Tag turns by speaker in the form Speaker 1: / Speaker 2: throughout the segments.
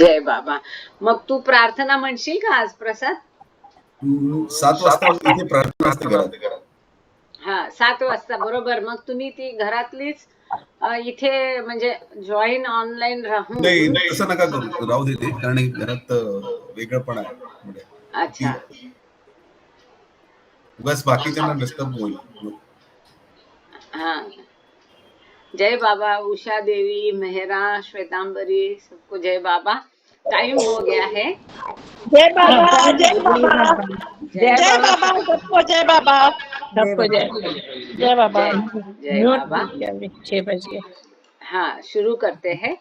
Speaker 1: जय बाबा. मग तू प्रार्थना म्हणशील का आज प्रसाद?
Speaker 2: 7 वाजता इथे प्रार्थना असते घरात.
Speaker 1: हा 7 वाजता बरोबर. मग तुम्ही ती घरातलीच इथे म्हणजे जॉईन ऑनलाईन राहून.
Speaker 2: नाही तसं नका करू, राहू दे ते, कारण घरात वेगळं पण आहे म्हणजे.
Speaker 1: अच्छा.
Speaker 2: बस बाकीच्यांना डिस्टर्ब होईल.
Speaker 1: हा. जय बाबा. उषा देवी, मेहरा, श्वेतांबरी, सबको जय बाबा. टाइम हो गया है.
Speaker 3: जय बाबा, जय बाबा,
Speaker 1: जय
Speaker 3: बाबा, सबको जय बाबा, सबको जय बाबा.
Speaker 1: जय बाबा.
Speaker 3: 6 बज गए.
Speaker 1: हाँ, शुरू करते हैं.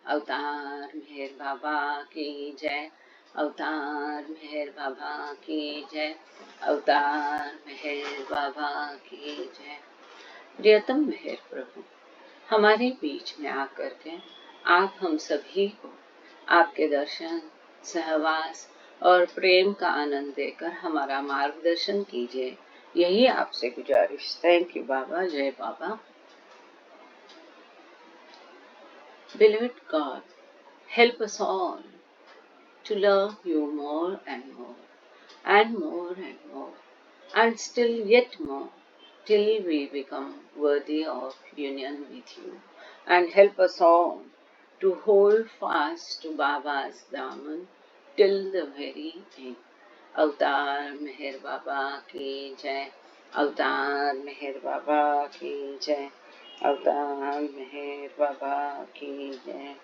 Speaker 1: अवतार मेहर बाबा की जय. अवतार मेहर बाबा की जय. अवतार मेहर बाबा की जय. प्रियतम मेहर प्रभु, हमारे बीच में आकर के आप हम सभी को आपके दर्शन, सहवास और प्रेम का आनंद देकर हमारा मार्गदर्शन कीजिए, यही आपसे गुजारिश. थैंक यू बाबा. जय बाबा. Beloved God, help us all to love you more and more, and more and more, and still yet more, till we become worthy of union with you. And help us all to hold fast to Baba's daman till the very end. अवतार मेहर बाबा की जय. अवतार मेहर बाबा की जय. अवतार मेहर बाबा की जय.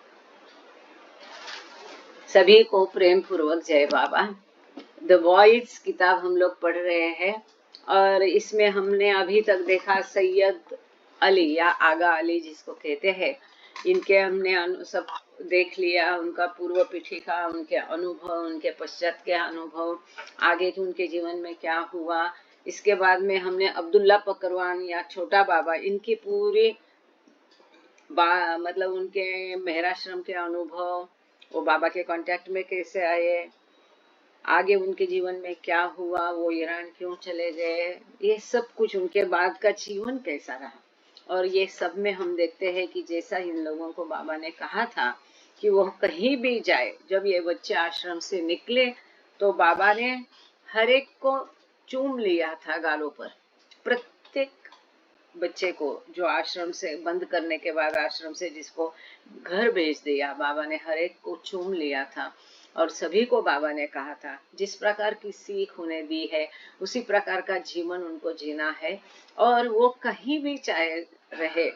Speaker 1: सभी को प्रेम पूर्वक जय बाबा. द वॉइस किताब हम लोग पढ़ रहे हैं और इसमें हमने अभी तक देखा सैयद अली या आगा अली जिसको कहते हैं, इनके हमने सब देख लिया, उनका पूर्व पीठिका, उनके अनुभव, उनके पश्चात के अनुभव, आगे के उनके जीवन में क्या हुआ. इसके बाद में हमने अब्दुल्ला पकरवान या छोटा बाबा, इनकी पूरी मतलब उनके मेहराश्रम के अनुभव, वो बाबा के कांटेक्ट में कैसे आए, आगे उनके जीवन में क्या हुआ, वो ईरान क्यों चले गए, ये सब कुछ उनके बाद का जीवन कैसा रहा. और ये सब में हम देखते हैं कि जैसा इन लोगों को बाबा ने कहा था कि वो कहीं भी जाए, जब ये बच्चे आश्रम से निकले तो बाबा ने हर एक को चूम लिया था गालों पर. प्रत्येक बच्चे को जो आश्रम से बंद करने के बाद आश्रम से जिसको घर भेज दिया, बाबा ने हर एक को चूम लिया था. और सभी को बाबा ने कहा था जिस प्रकार की सीख उन्हें दी है उसी प्रकार का जीवन उनको जीना है, और वो कहीं भी चाहे रहे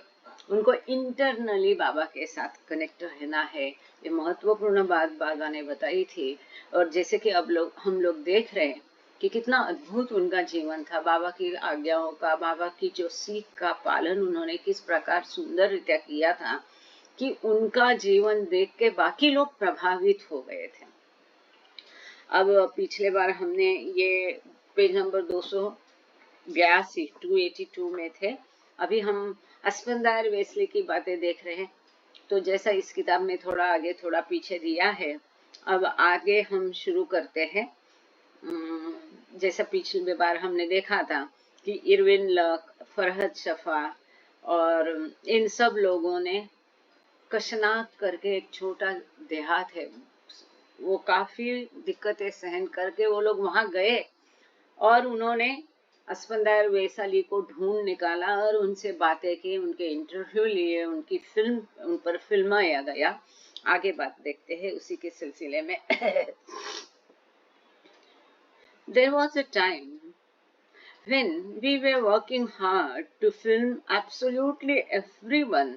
Speaker 1: उनको इंटरनली बाबा के साथ कनेक्ट रहना है. ये महत्वपूर्ण बात बाबा ने बताई थी. और जैसे कि अब हम लोग देख रहे हैं कि कितना अद्भुत उनका जीवन था, बाबा की आज्ञाओं का, बाबा की जो सीख का पालन उन्होंने किस प्रकार सुंदर रीत्या किया था कि उनका जीवन देख के बाकी लोग प्रभावित हो गए थे. अब पिछले बार हमने ये पेज नंबर 282 282 में थे. अभी हम अस्पंदार वेस्ली की बातें देख रहे हैं. तो जैसा इस किताब में थोड़ा आगे थोड़ा पीछे दिया है, अब आगे हम शुरू करते हैं. जैसा पिछले बार हमने देखा था कि इरविन लक, फरहद शफा और इन सब लोगों ने कशनाक करके, एक छोटा देहात है, वो काफी दिक्कतें सहन करके वो लोग वहां गए और उन्होंने अस्पंदार वैसाली को ढूंढ निकाला और उनसे बातें की, उनके इंटरव्यू लिए, उनकी फिल्म, उन पर फिल्माया गया. आगे बात देखते हैं उसी के सिलसिले में. There was a time when we were working hard to film absolutely everyone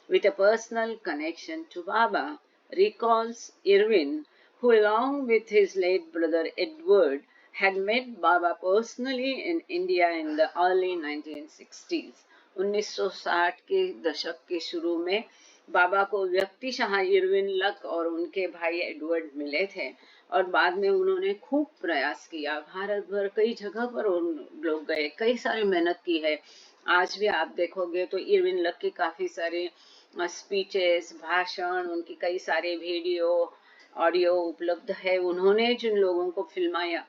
Speaker 1: with a personal connection to Baba, recalls Irwin, who along with his late brother Edward had met Baba personally in India in the early 1960s. 1960 के दशक के शुरू में बाबा को व्यक्तिशः Irwin luck और उनके भाई Edward मिले थे और बाद में उन्होंने खूब प्रयास किया. भारत भर कई जगह पर उन लोग गए, कई सारी मेहनत की है. आज भी आप देखोगे तो इरविन लक की काफी सारी स्पीचेस, भाषण, उनकी कई सारे वीडियो, ऑडियो उपलब्ध है. उन्होंने जिन लोगों को फिल्माया,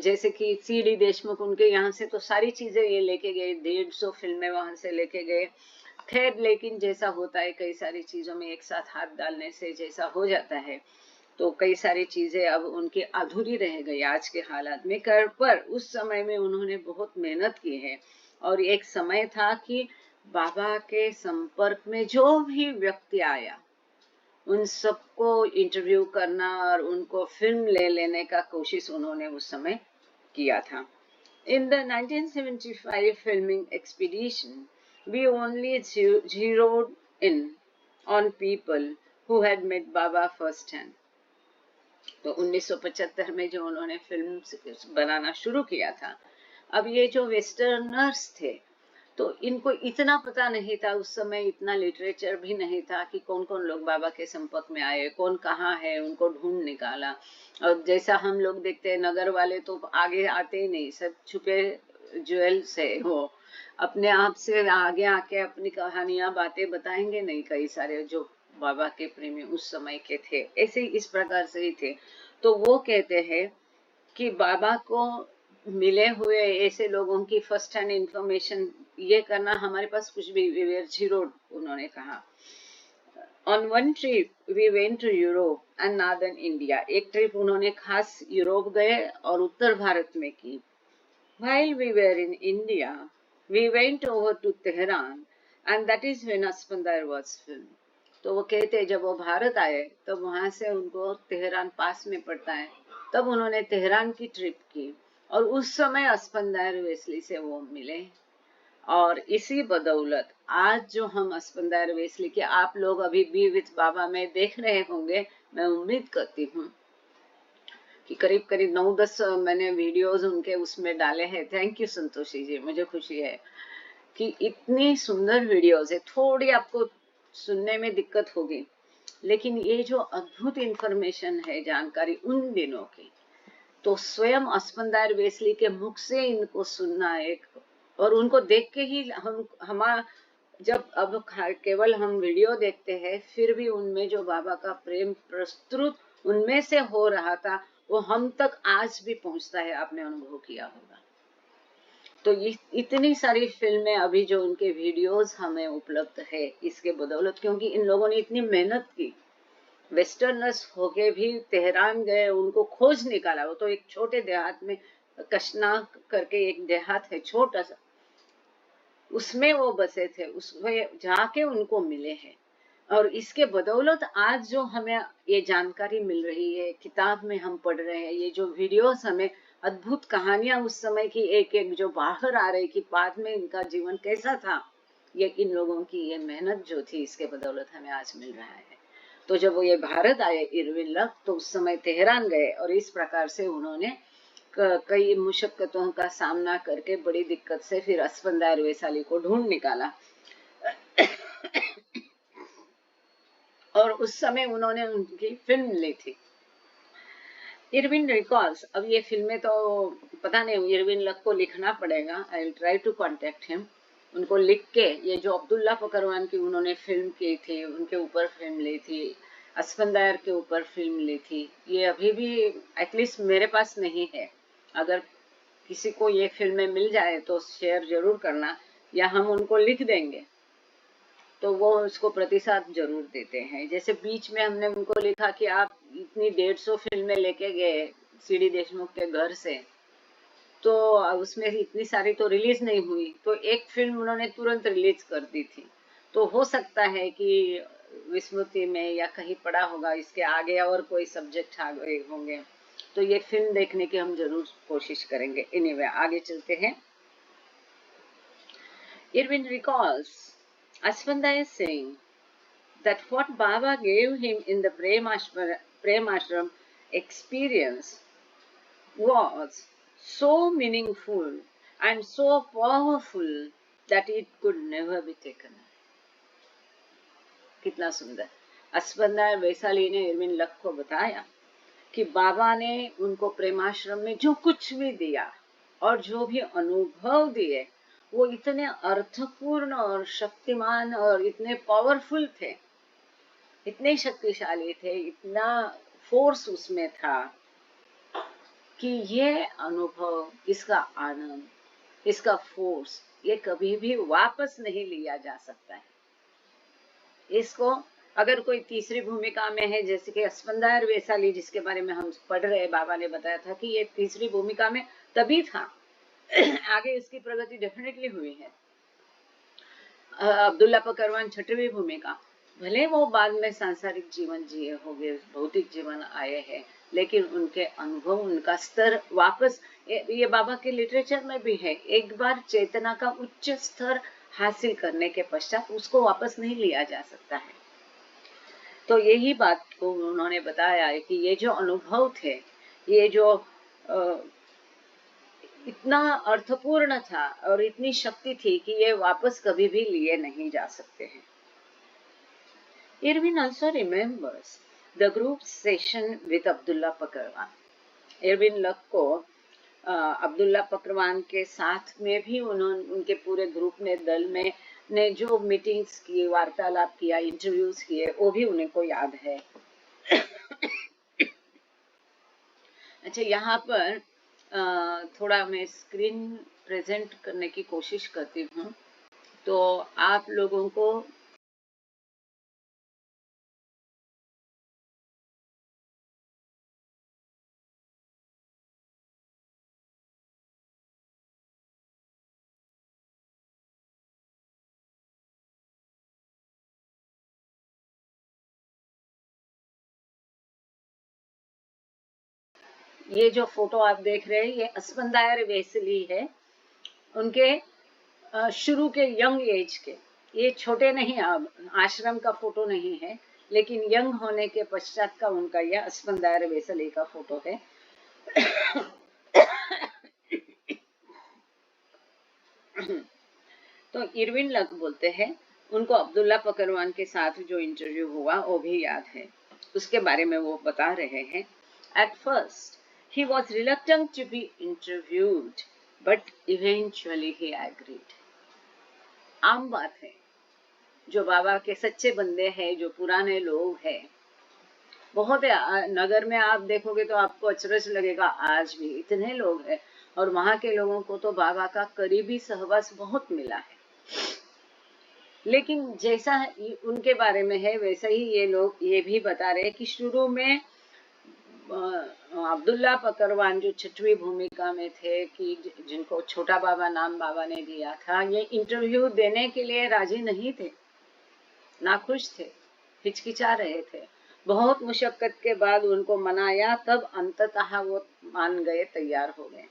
Speaker 1: जैसे कि सी डी देशमुख, उनके यहाँ से तो सारी चीजें ये लेके गए, 150 फिल्में वहां से लेके गए. खैर, लेकिन जैसा होता है कई सारी चीजों में एक साथ हाथ डालने से जैसा हो जाता है, तो कई सारी चीजें अब उनकी अधूरी रह गई आज के हालात में कर, पर उस समय में उन्होंने बहुत मेहनत की है। और एक समय था कि बाबा के संपर्क में जो भी व्यक्ति आया उन सबको इंटरव्यू करना और उनको फिल्म ले लेने का कोशिश उन्होंने उस समय किया था। In the 1975 filming expedition, we only zeroed in on people who had met Baba first hand. तो 1975 में जो उन्होंने फिल्म बनाना शुरू किया था, अब ये जो वेस्टर्नर्स थे तो इनको इतना पता नहीं था उस समय, इतना लिटरेचर भी नहीं था कि कौन कौन लोग बाबा के संपर्क में आए, कौन कहाँ है, उनको ढूंढ निकाला। और जैसा हम लोग देखते हैं नगर वाले तो आगे आते ही नहीं, सब छुपे ज्वेल से वो अपने आप से आगे आके अपनी कहानियां बातें बताएंगे नहीं। कई सारे जो बाबा के प्रेमी उस समय के थे ऐसे ही इस प्रकार से ही थे। तो वो कहते हैं कि बाबा को मिले हुए ऐसे लोगों की फर्स्ट हैंड इंफॉर्मेशन ये करना हमारे पास कुछ भी जीरो, उन्होंने कहा। On one trip we went to Europe and northern India, एक ट्रिप उन्होंने खास यूरोप गए और उत्तर भारत में की। While we were in India we went over to Tehran and that is when Aspandiar was film. तो वो कहते जब वो भारत आए तब वहां से उनको तेहरान पास में पड़ता है, तब उन्होंने तेहरान की ट्रिप की और उस समय अस्पंदार वेस्ली से वो मिले। और इसी बदौलत आज जो हम अस्पंदार वेस्ली के आप लोग अभी बी विथ बाबा में देख रहे होंगे, मैं उम्मीद करती हूँ कि करीब करीब 9-10 मैंने वीडियोस उनके उसमें डाले हैं। थैंक यू संतोषी जी, मुझे खुशी है कि इतनी सुंदर वीडियोस है। थोड़ी आपको सुनने में दिक्कत होगी, लेकिन ये जो अद्भुत इंफॉर्मेशन है, जानकारी उन दिनों की, तो स्वयं अस्पंदार वेस्ली के मुख से इनको सुनना एक, और उनको देख के ही हम जब अब केवल हम वीडियो देखते हैं फिर भी उनमें जो बाबा का प्रेम प्रस्तुत उनमें से हो रहा था वो हम तक आज भी पहुंचता है, आपने अनुभव किया होगा। तो ये इतनी सारी फिल्में अभी जो उनके वीडियोस हमें उपलब्ध है इसके बदौलत, क्योंकि इन लोगों ने इतनी मेहनत की, वेस्टर्नर्स होके भी तेहरान गए, उनको खोज निकाला। वो तो एक छोटे देहात में कशना करके एक देहात है छोटा सा, उसमें वो बसे थे, उसमें जाके उनको मिले हैं। और इसके बदौलत आज जो हमें ये जानकारी मिल रही है, किताब में हम पढ़ रहे हैं, ये जो वीडियोस हमें अद्भुत कहानियां उस समय की एक एक जो बाहर आ रही कि बाद में इनका जीवन कैसा था, ये इन लोगों की ये मेहनत जो थी इसके बदौलत हमें आज मिल रहा है। तो जब वो ये भारत आए इरविन लक, तो उस समय तेहरान गए और इस प्रकार से उन्होंने कई मुशक्कतों का सामना करके बड़ी दिक्कत से फिर अस्पंदार वेसाली को ढूंढ निकाला। और उस समय उन्होंने उनकी फिल्म ली थी इरविन रिकॉल्स। अब ये फिल्में तो पता नहीं, इरविन लक को लिखना पड़ेगा, I will try to contact him. उनको लिख के, ये जो अब्दुल्ला पकरवान की उन्होंने फिल्म की थी, उनके ऊपर फिल्म ली थी, अस्पंदार के ऊपर फिल्म ली थी, ये अभी भी एटलीस्ट मेरे पास नहीं है। अगर किसी को ये फिल्में मिल जाए तो शेयर जरूर करना, या हम उनको लिख देंगे तो वो उसको प्रतिसाद जरूर देते हैं। जैसे बीच में हमने उनको लिखा कि आप इतनी 150 फिल्में लेके गए सीडी देशमुख के घर से, तो उसमें इतनी सारी तो रिलीज नहीं हुई, तो एक फिल्म उन्होंने तुरंत रिलीज कर दी थी। तो हो सकता है कि विस्मृति में या कहीं पड़ा होगा, इसके आगे और कोई सब्जेक्ट आ गए होंगे, तो ये फिल्म देखने की हम जरूर कोशिश करेंगे। एनीवे, आगे चलते हैं। Irwin recalls Aswanda is saying that what Baba gave him in the Prem Ashram experience was so meaningful and so powerful that it could never be taken. कितना सुंदर। अस्पंदा वैशाली ने इरविन लक को बताया कि बाबा ने उनको प्रेमाश्रम में जो कुछ भी दिया और जो भी अनुभव दिए वो इतने अर्थपूर्ण और शक्तिमान और इतने पावरफुल थे, इतने शक्तिशाली थे, इतना फोर्स उसमें था कि ये अनुभव, इसका आनंद, इसका फोर्स ये कभी भी वापस नहीं लिया जा सकता है। इसको अगर कोई तीसरी भूमिका में है, जैसे कि अस्पंदार वैशाली जिसके बारे में हम पढ़ रहे, बाबा ने बताया था कि ये तीसरी भूमिका में तभी था। आगे इसकी प्रगति डेफिनेटली हुई है। अब्दुल्ला पकरवान छठवीं भूमिका, भले वो बाद में सांसारिक जीवन जिए होंगे, भौतिक जीवन आए हैं, लेकिन उनके अनुभव, उनका स्तर वापस, ये बाबा के लिटरेचर में भी है, एक बार चेतना का उच्च स्तर हासिल करने के पश्चात उसको वापस नहीं लिया जा सकता है। तो यही बात को उन्होंने बताया है कि ये जो अनुभव थे, ये जो इतना अर्थपूर्ण था और इतनी शक्ति थी कि ये वापस कभी भी लिए नहीं जा सकते हैं। Irwin also remembers the group session with Abdullah Pakirwan. Irwin luck को अब्दुल्ला पकरवान के साथ में भी उनके पूरे ग्रुप ने, दल में ने जो मीटिंग्स की, वार्तालाप किया, इंटरव्यूज किए, वो भी उन्हें को याद है। अच्छा, यहाँ पर थोड़ा मैं स्क्रीन प्रेजेंट करने की कोशिश करती हूँ, तो आप लोगों को ये जो फोटो आप देख रहे हैं, ये अस्पंदायर वेसली है, उनके शुरू के यंग एज के। ये छोटे नहीं, अब आश्रम का फोटो नहीं है, लेकिन यंग होने के पश्चात का उनका यह अस्पंदायर वेसली का फोटो है। तो इरविन लक बोलते हैं उनको अब्दुल्ला पकरवान के साथ जो इंटरव्यू हुआ वो भी याद है। उसके बारे में वो बता रहे हैं, at first he was reluctant to be interviewed but eventually he agreed. आम बात है, जो बाबा के सच्चे बंदे हैं, जो पुराने लोग हैं, बहुत है। नगर में आप देखोगे तो आपको अचरज लगेगा, आज भी इतने लोग हैं और वहां के लोगों को तो बाबा का करीबी सहवास बहुत मिला है। लेकिन जैसा उनके बारे में है वैसा ही ये लोग ये भी बता रहे कि शुरू में अब्दुल्ला पकरवान जो छठवीं भूमिका में थे, कि जिनको छोटा बाबा नाम बाबा ने दिया था, ये इंटरव्यू देने के लिए राजी नहीं थे, नाखुश थे, हिचकिचा रहे थे। बहुत मुशक्कत के बाद उनको मनाया, तब अंततः वो मान गए, तैयार हो गए।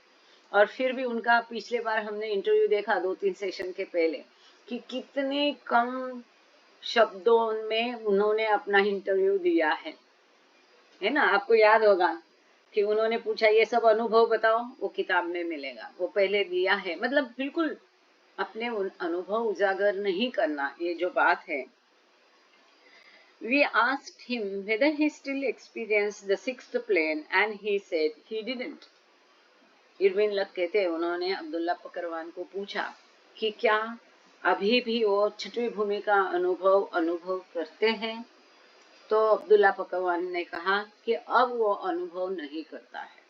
Speaker 1: और फिर भी उनका पिछले बार हमने इंटरव्यू देखा 2-3 सेशन के पहले, कि कितने कम शब्दों में उन्होंने अपना इंटरव्यू दिया है ना। आपको याद होगा कि उन्होंने पूछा ये सब अनुभव बताओ, वो किताब में मिलेगा, वो पहले दिया है। मतलब बिल्कुल अपने अनुभव उजागर नहीं करना, ये जो बात है। We asked him whether he still experienced the sixth plane and he said he didn't. Irwin luck कहते हैं उन्होंने अब्दुल्ला पकरवान को पूछा कि क्या अभी भी वो छठवीं भूमिका अनुभव करते हैं, तो अब्दुल्ला पकरवान ने कहा कि अब वो अनुभव नहीं करता है।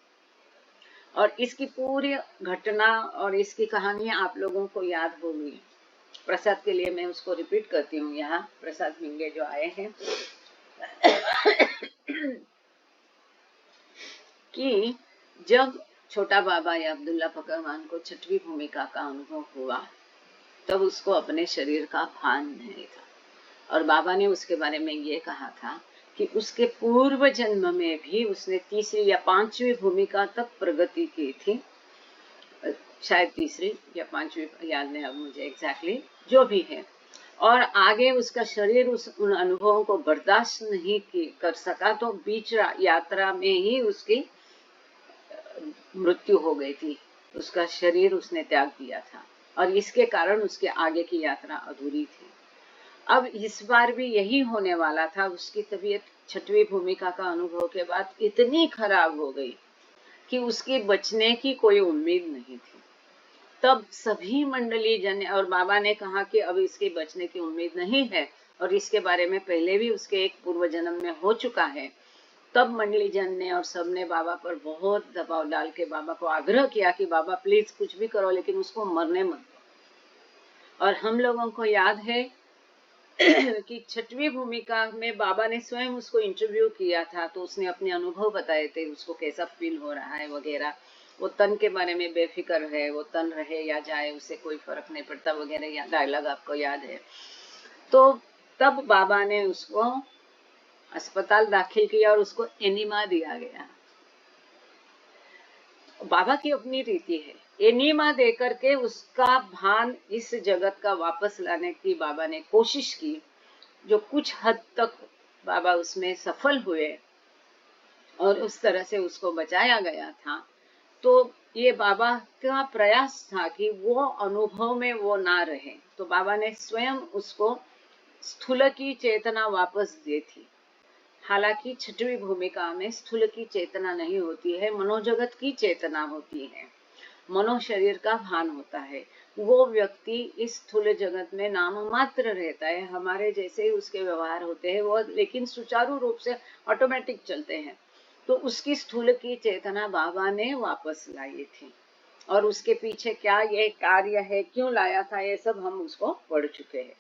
Speaker 1: और इसकी पूरी घटना और इसकी कहानी आप लोगों को याद होगी। प्रसाद के लिए मैं उसको रिपीट करती हूँ, यहाँ प्रसाद मिंगे जो आए हैं, कि जब छोटा बाबा या अब्दुल्ला पकरवान को छठवीं भूमिका का अनुभव हुआ, तब उसको अपने शरीर का भान नहीं था। और बाबा ने उसके बारे में ये कहा था कि उसके पूर्व जन्म में भी उसने तीसरी या पांचवी भूमिका तक प्रगति की थी, शायद तीसरी या पांचवी, याद नहीं अब मुझे एग्जैक्टली, जो भी है। और आगे उसका शरीर उन अनुभवों को बर्दाश्त नहीं कर सका, तो बीच यात्रा में ही उसकी मृत्यु हो गई थी, उसका शरीर उसने त्याग दिया था, और इसके कारण उसके आगे की यात्रा अधूरी थी। अब इस बार भी यही होने वाला था। उसकी तबीयत छठवीं भूमिका का अनुभव के बाद इतनी खराब हो गई कि उसके बचने की कोई उम्मीद नहीं थी। तब सभी मंडली जन, और बाबा ने कहा कि अब इसके बचने की उम्मीद नहीं है, और इसके बारे में पहले भी उसके एक पूर्व जन्म में हो चुका है। तब मंडली जन ने और सबने बाबा पर बहुत दबाव डाल के बाबा को आग्रह किया कि बाबा प्लीज कुछ भी करो, लेकिन उसको मरने मत दो। और हम लोगों को याद है कि छठवीं भूमिका में बाबा ने स्वयं उसको इंटरव्यू किया था, तो उसने अपने अनुभव बताए थे, उसको कैसा फील हो रहा है वगैरह। वो तन के बारे में बेफिक्र है, वो तन रहे या जाए उसे कोई फर्क नहीं पड़ता वगैरह, या डायलॉग आपको याद है। तो तब बाबा ने उसको अस्पताल दाखिल किया और उसको एनीमा दिया गया। बाबा की अपनी रीति है, एनीमा दे करके उसका भान इस जगत का वापस लाने की बाबा ने कोशिश की, जो कुछ हद तक बाबा उसमें सफल हुए और उस तरह से उसको बचाया गया था। तो ये बाबा का प्रयास था कि वो अनुभव में वो ना रहे, तो बाबा ने स्वयं उसको स्थूल की चेतना वापस दी थी। हालांकि छठवीं भूमिका में स्थूल की चेतना नहीं होती है, मनोजगत की चेतना होती है, मनो शरीर का भान होता है। वो व्यक्ति इस स्थूल जगत में नाम मात्र रहता है, हमारे जैसे ही उसके व्यवहार होते हैं वो, लेकिन सुचारू रूप से ऑटोमेटिक चलते हैं। तो उसकी स्थूल की चेतना बाबा ने वापस लाई थी, और उसके पीछे क्या ये कार्य है, क्यों लाया था, ये सब हम उसको पढ़ चुके हैं।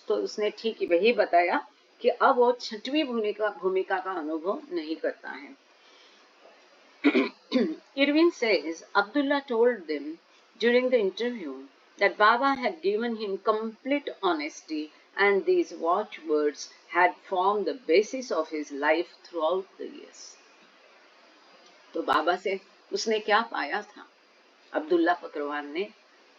Speaker 1: तो उसने ठीक वही बताया कि अब वो छठवीं भूमिका का अनुभव नहीं करता है। Irwin says Abdullah told them during the interview that Baba had given him complete honesty, and these watchwords had formed the basis of his life throughout the years. तो बाबा से उसने क्या पाया था? अब्दुल्ला फकरवान ने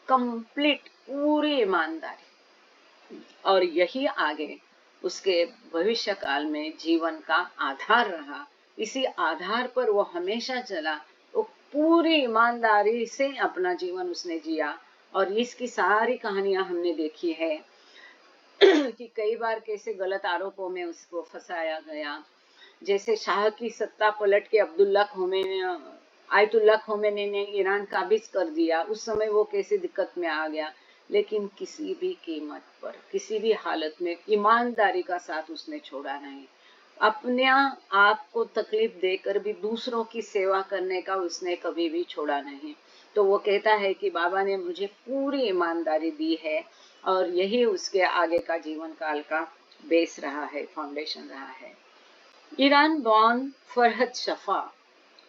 Speaker 1: कंप्लीट, पूरी ईमानदारी, और यही आगे उसके भविष्य काल में जीवन का आधार रहा। इसी आधार पर वो हमेशा चला, वो पूरी ईमानदारी से अपना जीवन उसने जिया। और इसकी सारी कहानियां हमने देखी है कि कई बार कैसे गलत आरोपों में उसको फंसाया गया। जैसे शाह की सत्ता पलट के आयतुल्ला खोमेनी ने ईरान काबिज कर दिया, उस समय वो कैसे दिक्कत में आ गया, लेकिन किसी भी कीमत पर, किसी भी हालत में ईमानदारी का साथ उसने छोड़ा नहीं। अपने आप को तकलीफ देकर भी दूसरों की सेवा करने का उसने कभी भी छोड़ा नहीं। तो वो कहता है कि बाबा ने मुझे पूरी ईमानदारी दी है, और यही उसके आगे का जीवन काल का बेस रहा है, फाउंडेशन रहा है। Iran born Farhad Shafa,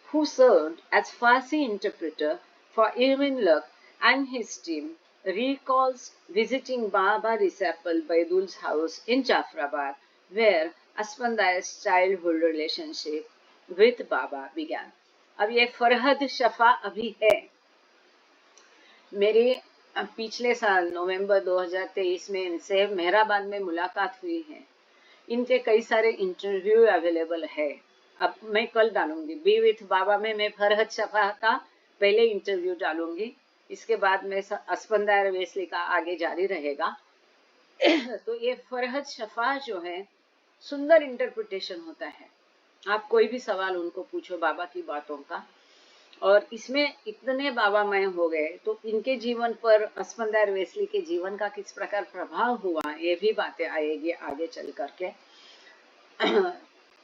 Speaker 1: who served as Farsi interpreter for Irwin Luck and his team, recalls visiting Baba disciple Baidul's house in Jafrabad, where Asfandaya's childhood relationship with Baba began. अब ये फरहद शफा अभी है। मेरी पिछले साल नवंबर 2023 में इनसे मेहराबाद में मुलाकात हुई है। इनके कई सारे इंटरव्यू अवेलेबल है। अब मैं कल डालूंगी बी विथ बाबा में, मैं फरहद शफा का पहले इंटरव्यू डालूंगी, इसके बाद में अस्पंदायर वेस्ली का आगे जारी रहेगा। तो ये फरहद शफा जो है, सुंदर इंटरप्रिटेशन होता है। आप कोई भी सवाल उनको पूछो बाबा की बातों का, और इसमें इतने बाबामय हो गए, तो इनके जीवन पर अस्पंदायर वेस्ली के जीवन का किस प्रकार प्रभाव हुआ, ये भी बातें आएगी आगे चल करके।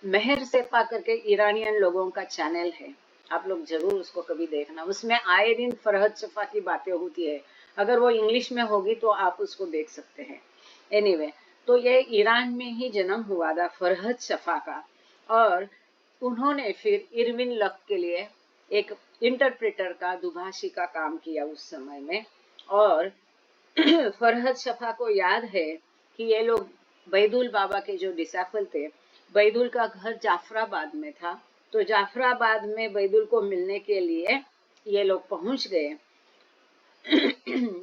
Speaker 1: मेहर सेपा करके ईरानियन लोगों का चैनल है, आप लोग जरूर उसको कभी देखना, उसमें आए दिन फरहद शफा की बातें होती है। अगर वो इंग्लिश में होगी तो आप उसको देख सकते हैं। एनीवे, तो ये ईरान में ही जन्म हुआ था फरहद शफा का, और उन्होंने फिर इरविन लक के लिए एक इंटरप्रेटर का, दुभाषी का काम किया उस समय में। और फरहद शफा को याद है कि ये लोग बैदुल बाबा के जो डिसाइपल थे, बैदुल का घर जाफराबाद में था, तो जाफराबाद में बैदुल को मिलने के लिए ये लोग पहुंच गए।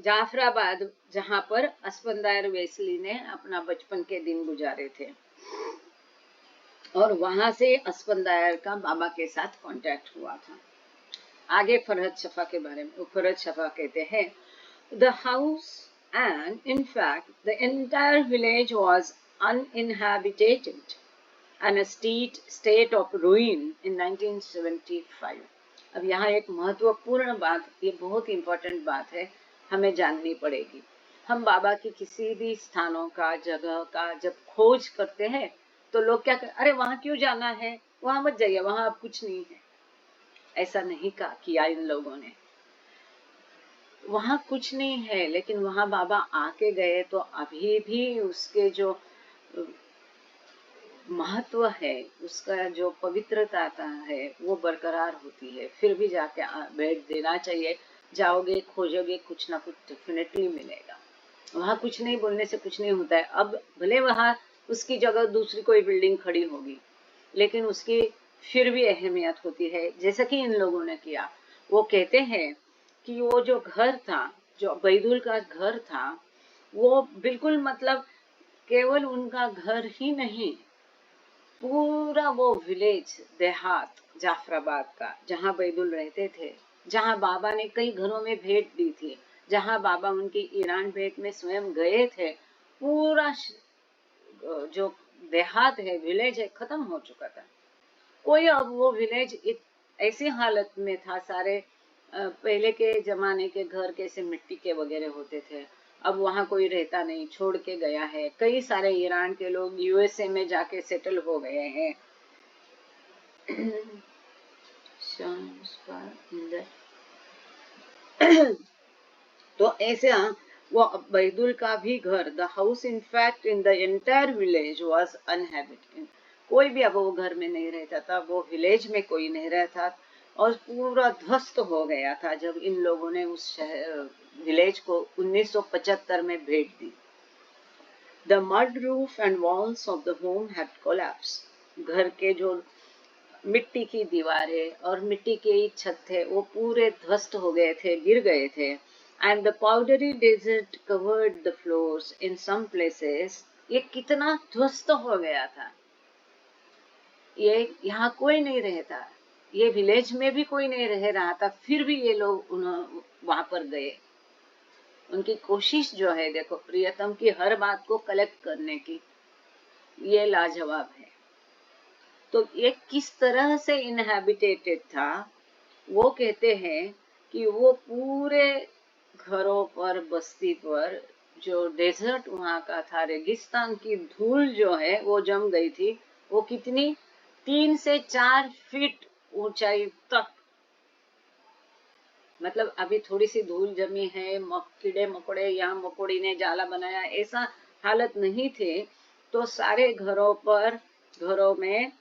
Speaker 1: जाफराबाद, जहां पर अस्पंदायर वेस्ली ने अपना बचपन के दिन गुजारे थे, और वहां से अस्पंदायर का बाबा के साथ कांटेक्ट हुआ था। आगे फरहद शफा के बारे में फरहद शफा कहते हैं, the house and in fact the entire village was uninhabited and a state of ruin in 1975. अब यहाँ एक महत्वपूर्ण बात, ये बहुत इंपॉर्टेंट बात है, हमें जाननी पड़ेगी। हम बाबा की किसी भी स्थानों का, जगह का जब खोज करते हैं तो लोग क्या अरे वहां क्यों जाना है, वहां मत जाइए, वहां अब कुछ नहीं है। ऐसा नहीं किया इन लोगों ने। वहां कुछ नहीं है, लेकिन वहां बाबा आके गए तो अभी भी उसके जो महत्व है, उसका जो पवित्रता है वो बरकरार होती है। फिर भी जाके भेंट देना चाहिए। जाओगे खोजोगे कुछ ना कुछ डेफिनेटली मिलेगा। वहां कुछ नहीं बोलने से कुछ नहीं होता है। अब भले वहां उसकी जगह दूसरी कोई बिल्डिंग खड़ी होगी, लेकिन उसकी फिर भी अहमियत होती है। जैसा कि इन लोगों ने किया, वो कहते हैं कि वो जो घर था, जो बैदुल का घर था, वो बिल्कुल मतलब केवल उनका घर ही नहीं, पूरा वो विलेज, देहात जाफराबाद का, जहाँ बैदुल रहते थे, जहाँ बाबा ने कई घरों में भेंट दी थी, जहाँ बाबा उनकी ईरान भेंट में स्वयं गए थे, पूरा जो देहात है, विलेज है, खत्म हो चुका था। कोई अब वो विलेज ऐसी हालत में था, सारे पहले के जमाने के घर कैसे मिट्टी के वगैरह होते थे, अब वहां कोई रहता नहीं, छोड़ के गया है। कई सारे ईरान के लोग यूएसए में जाके सेटल हो गए हैं। तो ऐसे वो बैदुल का भी घर, the house in fact in the entire village was uninhabited. कोई भी अब वो घर में नहीं रहता था, वो विलेज में कोई नहीं रहता, और पूरा ध्वस्त हो गया था जब इन लोगों ने उस विलेज को 1975 में भेंट दी। The mud roof and walls of the home had collapsed. घर के जो मिट्टी की दीवारें और मिट्टी की छत थे, वो पूरे ध्वस्त हो गए थे, गिर गए थे। And the powdery desert covered the floors in some places. ये कितना ध्वस्त हो गया था, ये यहाँ कोई नहीं रहता, ये विलेज में भी कोई नहीं रह रहा था, फिर भी ये लोग वहां पर गए। उनकी कोशिश जो है, देखो, प्रियतम की हर बात को कलेक्ट करने की, ये लाजवाब है। तो ये किस तरह से इनहैबिटेटेड था, वो कहते हैं कि वो पूरे घरों पर, बस्ती पर जो डेजर्ट वहां का था, रेगिस्तान की धूल जो है वो जम गई थी। वो कितनी, 3 से 4 फीट ऊंचाई तक। मतलब अभी थोड़ी सी धूल जमी है, कीड़े मकोड़े या मकोड़ी ने जाला बनाया, ऐसा हालत नहीं थे। तो सारे घरों में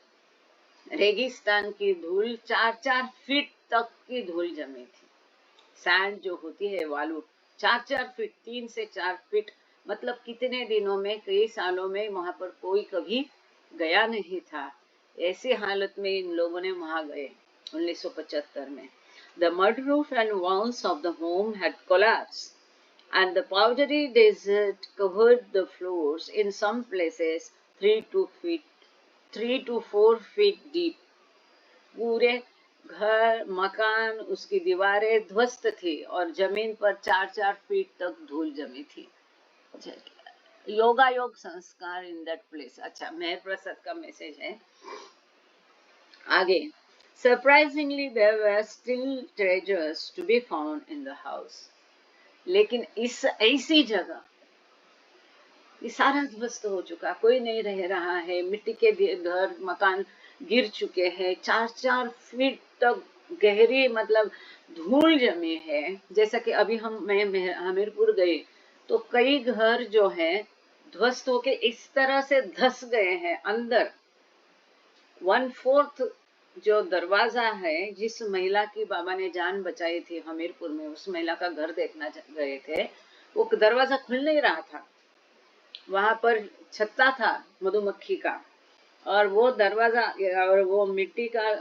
Speaker 1: रेगिस्तान की धूल, 4-4 फीट तक की धूल जमी थी। सैंड जो होती है, वालू, 4-4 फीट, 3 से 4 फीट। मतलब कितने दिनों में, कई सालों में वहां पर कोई कभी गया नहीं था। ऐसी हालत में इन लोगों ने वहां गए 1975 में। The mud roof and walls of the home had collapsed and the powdery desert covered the floors in some places 3 to 4 feet deep. पूरे घर, मकान, उसकी दीवारें ध्वस्त थी और जमीन पर 4-4 फीट तक धूल जमी थी। योगा योग संस्कार इन दैट प्लेस। अच्छा, मेहर प्रसाद का मैसेज है आगे। Surprisingly there were still treasures to be found in the house. लेकिन इस ऐसी जगह, ये सारा ध्वस्त हो चुका, कोई नहीं रह रहा है, मिट्टी के घर मकान गिर चुके हैं, 4-4 फीट तक गहरी, मतलब धूल जमी है। जैसा कि अभी मैं हमीरपुर गई, तो कई घर जो है ध्वस्त होके इस तरह से धस गए हैं अंदर। 1/4 जो दरवाजा है, जिस महिला की बाबा ने जान बचाई थी हमीरपुर में, उस महिला का घर देखना गए थे, वो दरवाजा खुल नहीं रहा था। वहां पर छत्ता था मधुमक्खी का, और वो दरवाजा और वो मिट्टी का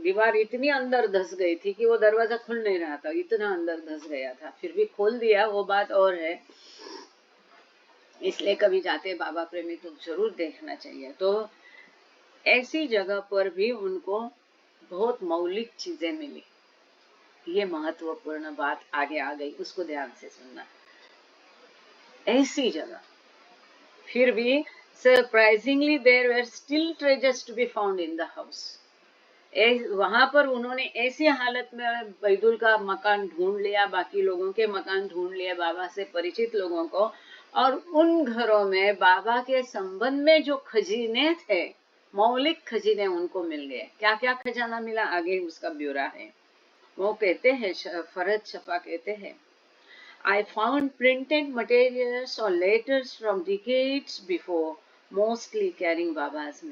Speaker 1: दीवार इतनी अंदर धस गई थी कि वो दरवाजा खुल नहीं रहा था, इतना अंदर धस गया था। फिर भी खोल दिया, वो बात और है। इसलिए कभी जाते बाबा प्रेमी तो जरूर देखना चाहिए। तो ऐसी जगह पर भी उनको बहुत मौलिक चीजें मिली। ये महत्वपूर्ण बात आगे आ गई, उसको ध्यान से सुनना। ऐसी जगह फिर भी surprisingly there were still treasures to be found in the house. वहां पर उन्होंने ऐसी हालत में बैदुल का मकान ढूंढ लिया, बाकी लोगों के मकान ढूंढ लिए, बाबा से परिचित लोगों को, और उन घरों में बाबा के संबंध में जो खजीने थे, मौलिक खजीने उनको मिल गए। क्या क्या खजाना मिला, आगे उसका ब्यौरा है। वो कहते हैं, फरज छपा कहते हैं, I found printed materials or letters from decades before, mostly carrying Baba's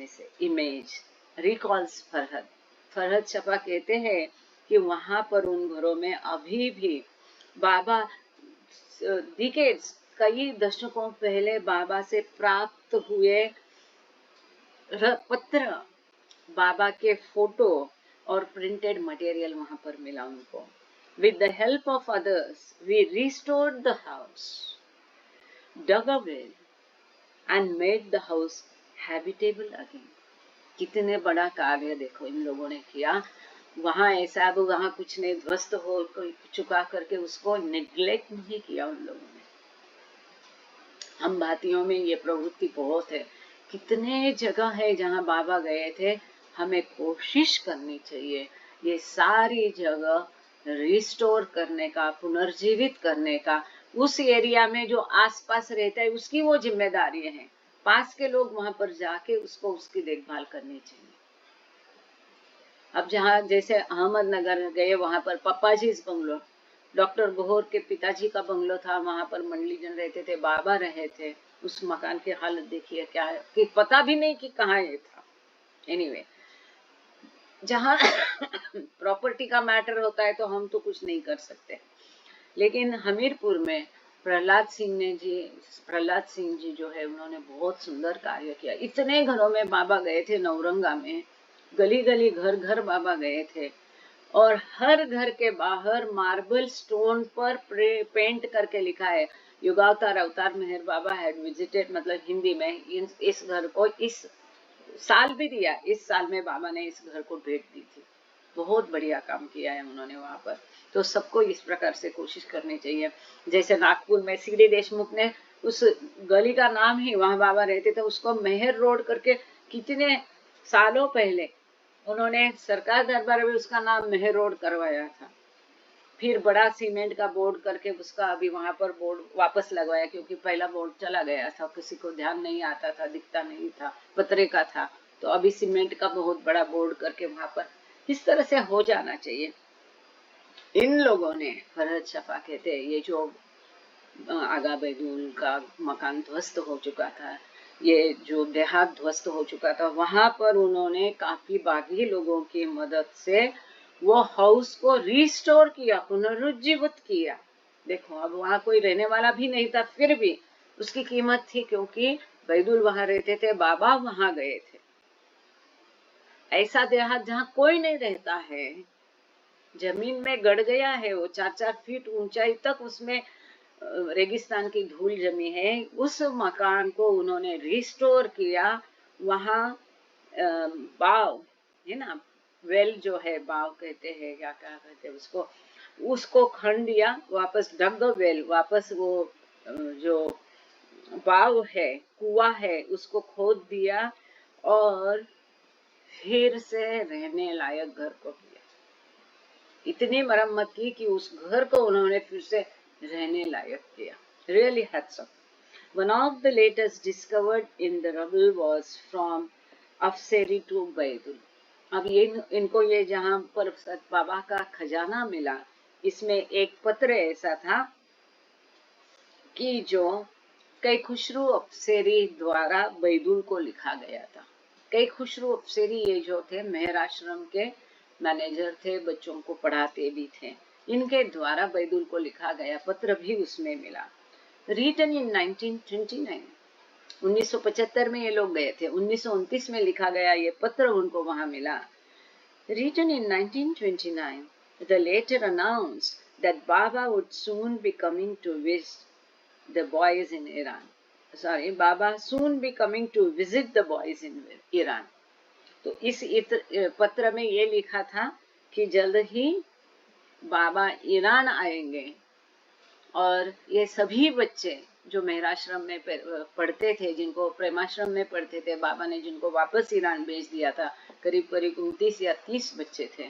Speaker 1: image, recalls Farhad. Farhad शफा कहते हैं कि वहां पर उन घरों में अभी भी बाबा डिकेड्स कई दशकों पहले बाबा से प्राप्त हुए पत्र, बाबा के फोटो और प्रिंटेड मटेरियल वहां पर मिला उनको. With the help of others, we restored the house, dug a well, and made the house habitable again. कितने बड़ा कार्य देखो इन लोगों ने किया. वहां ऐसा अब वहां कुछ नहीं ध्वस्त हो चुका करके उसको निग्लेक्ट नहीं किया उन लोगों ने. हम भारतीयों में ये प्रवृत्ति बहुत है. कितने जगह है जहां बाबा गए थे, हमें कोशिश करनी चाहिए ये सारी जगह रिस्टोर करने का, पुनर्जीवित करने का. उस एरिया में जो आसपास रहता है उसकी वो जिम्मेदारी है. पास के लोग वहां पर जाके उसको उसकी देखभाल करनी चाहिए. अब जहाँ जैसे अहमदनगर गए, वहां पर पप्पा जी बंगलो, डॉक्टर गोहर के पिताजी का बंगलो था, वहां पर मंडली जन रहते थे, बाबा रहे थे. उस मकान की हालत देखिए क्या है कि पता भी नहीं कि कहाँ ये था. एनीवे, जहाँ प्रॉपर्टी का मैटर होता है तो हम तो कुछ नहीं कर सकते. लेकिन हमीरपुर में प्रहलाद सिंह जी जो है उन्होंने बहुत सुंदर कार्य किया. इतने घरों में बाबा गए थे. नौरंगा में गली गली घर घर बाबा गए थे और हर घर के बाहर मार्बल स्टोन पर पेंट करके लिखा है युगावतार अवतार मेहर बाबा हैड विजिटेड. मतलब हिंदी में इस घर को इस साल भी दिया. इस साल में बाबा ने इस घर को भेंट दी थी. बहुत बढ़िया काम किया है उन्होंने वहां पर. तो सबको इस प्रकार से कोशिश करनी चाहिए. जैसे नागपुर में सीडी देशमुख ने उस गली का नाम ही, वहां बाबा रहते थे, उसको मेहर रोड करके कितने सालों पहले उन्होंने सरकार दरबार में उसका नाम मेहर रोड करवाया था. फिर बड़ा सीमेंट का बोर्ड करके उसका अभी वहां पर बोर्ड वापस लगवाया, क्योंकि पहला बोर्ड चला गया था, किसी को ध्यान नहीं आता था, दिखता नहीं था, पतरे का था. तो अभी सीमेंट का बहुत बड़ा बोर्ड करके वहां पर इस तरह से हो जाना चाहिए. इन लोगों ने, फरहद शफा कहते हैं, ये जो आगा बैदुल का मकान ध्वस्त हो चुका था, ये जो देहात ध्वस्त हो चुका था, वहां पर उन्होंने काफी बागी लोगों की मदद से वो हाउस को रिस्टोर किया, पुनरुज्जीवित किया. देखो अब वहां कोई रहने वाला भी नहीं था, फिर भी उसकी कीमत थी, क्योंकि बैदुल वहां रहते थे, बाबा वहां गए थे. ऐसा देहात जहाँ कोई नहीं रहता है, जमीन में गड़ गया है, वो 4-4 फीट ऊंचाई तक उसमें रेगिस्तान की धूल जमी है, उस मकान को उन्होंने रिस्टोर किया. वहां बाव है ना, वेल जो है, बाव कहते हैं या क्या कहते हैं उसको खन दिया वापस. डग द वेल, वापस वो जो बाव है, कुआं है, उसको खोद दिया और फिर से रहने लायक घर को किया. इतनी मरम्मत की कि उस घर को उन्होंने फिर से रहने लायक किया. Really hats off. One of the latest discovered in the rubble was from Afseri to Baidul. अब ये इनको ये जहाँ पर बाबा का खजाना मिला, इसमें एक पत्र ऐसा था कि जो कई खुशरू अफसेरी द्वारा बैदुल को लिखा गया था. कई खुशरू अफसेरी ये जो थे मेहर आश्रम के मैनेजर थे, बच्चों को पढ़ाते भी थे. इनके द्वारा बैदुल को लिखा गया पत्र भी उसमें मिला. रिटन इन 1929, 1975 में ये लोग गए थे. 1929 में लिखा गया ये पत्र उनको वहां मिला. Written in 1929, the letter announced that Baba would soon be coming to visit the boys in Iran. Baba soon be coming to visit the boys in Iran. तो इस पत्र में ये लिखा था कि जल्द ही बाबा ईरान आएंगे और ये सभी बच्चे जो मेहराश्रम में पढ़ते थे, जिनको प्रेमाश्रम में पढ़ते थे, बाबा ने जिनको वापस ईरान भेज दिया था, करीब करीब 29 या 30 बच्चे थे.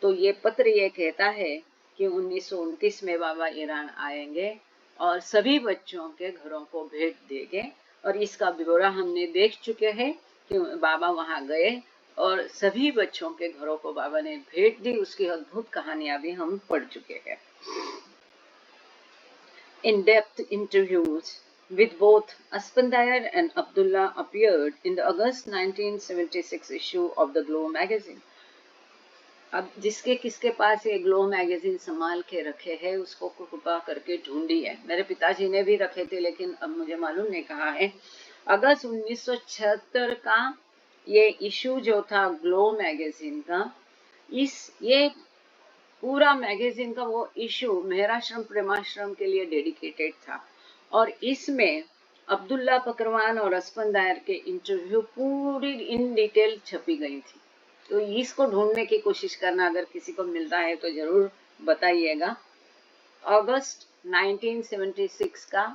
Speaker 1: तो ये पत्र ये कहता है कि 1929 में बाबा ईरान आएंगे और सभी बच्चों के घरों को भेंट देंगे. और इसका ब्यौरा हमने देख चुके हैं कि बाबा वहां गए और सभी बच्चों के घरों को बाबा ने भेंट दी. उसकी अद्भुत कहानियां भी हम पढ़ चुके हैं. In-depth interviews with both Aspandayar and Abdullah appeared in the August 1976 issue of the Glow magazine. अब जिसके किसके पास ये ग्लो मैगजीन संभाल के रखे है उसको कृपा करके ढूंढी है। मेरे पिताजी ने भी रखे थे लेकिन अब मुझे मालूम नहीं कहाँ है। अगस्त 1976 का ये इशू जो था ग्लो मैगजीन का, ये पूरा मैगजीन का वो इशू मेहराश्रम प्रेमाश्रम के लिए डेडिकेटेड था और इसमें अब्दुल्ला पकरवान और अस्पंदायर के इंटरव्यू पूरी इन डिटेल छपी गई थी। तो इसको ढूंढने की कोशिश करना, अगर किसी को मिलता है तो जरूर बताइएगा। अगस्त 1976 का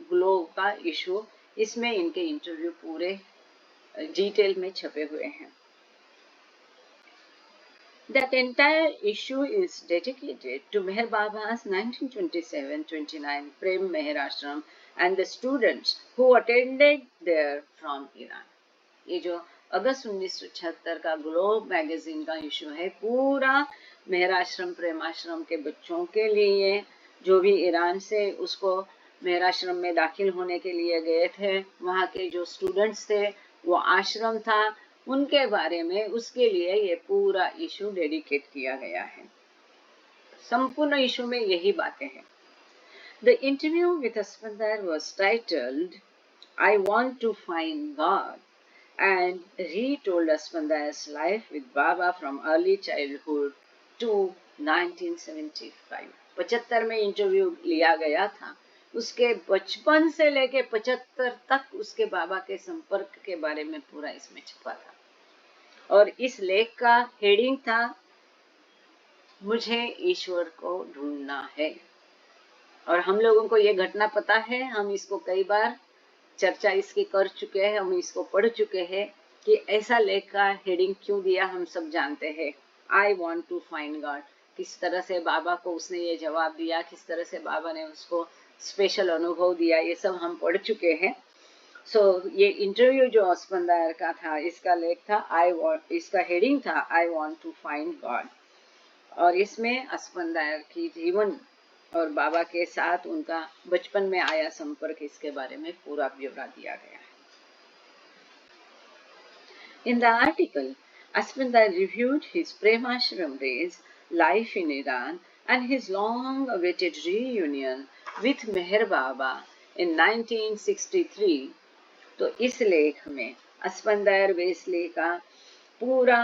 Speaker 1: ग्लो का इशू, इसमें इनके इंटरव्यू पूरे डिटेल में छपे हुए हैं। That entire issue is dedicated to Meher Baba's 1927-29 Prem Meher Ashram and the students who attended there from Iran. ये जो अगस्त 1976 का ग्लो मैगजीन का इशू है, पूरा मेहराश्रम प्रेमाश्रम के बच्चों के लिए जो भी ईरान से उसको मेहराश्रम में दाखिल होने के लिए गए थे, वहाँ के जो स्टूडेंट्स थे, वो आश्रम था, उनके बारे में, उसके लिए ये पूरा इशू डेडिकेट किया गया है। संपूर्ण इशू में यही बातें हैं। The interview with Aspandayar was titled I Want to Find God and retold Aspandayar's life with Baba from early childhood to 1975. 75 में इंटरव्यू लिया गया था, उसके बचपन से लेके 75 तक उसके बाबा के संपर्क के बारे में पूरा इसमें छपा था। और इस लेख का हेडिंग था मुझे ईश्वर को ढूंढना है। और हम लोगों को ये घटना पता है, हम इसको कई बार चर्चा इसकी कर चुके हैं, हम इसको पढ़ चुके हैं कि ऐसा लेख का हेडिंग क्यों दिया, हम सब जानते हैं। I want to find God, किस तरह से बाबा को उसने ये जवाब दिया, किस तरह से बाबा ने उसको स्पेशल अनुभव दिया, ये सब हम पढ़ चुके हैं। ये इंटरव्यू जो अस्पंदायर का था, इसका लेख था इसका हेडिंग था I want to find God. और इसमें अस्पंदायर की जीवन और बाबा के साथ उनका बचपन में आया संपर्क, इसके बारे में पूरा ब्यौरा दिया गया है। In the article, Aspandayar reviewed his Premashram days, life in Iran, and his long-awaited reunion with Meher Baba in 1963. तो इस लेख में अस्पंदायर वेस्ली का पूरा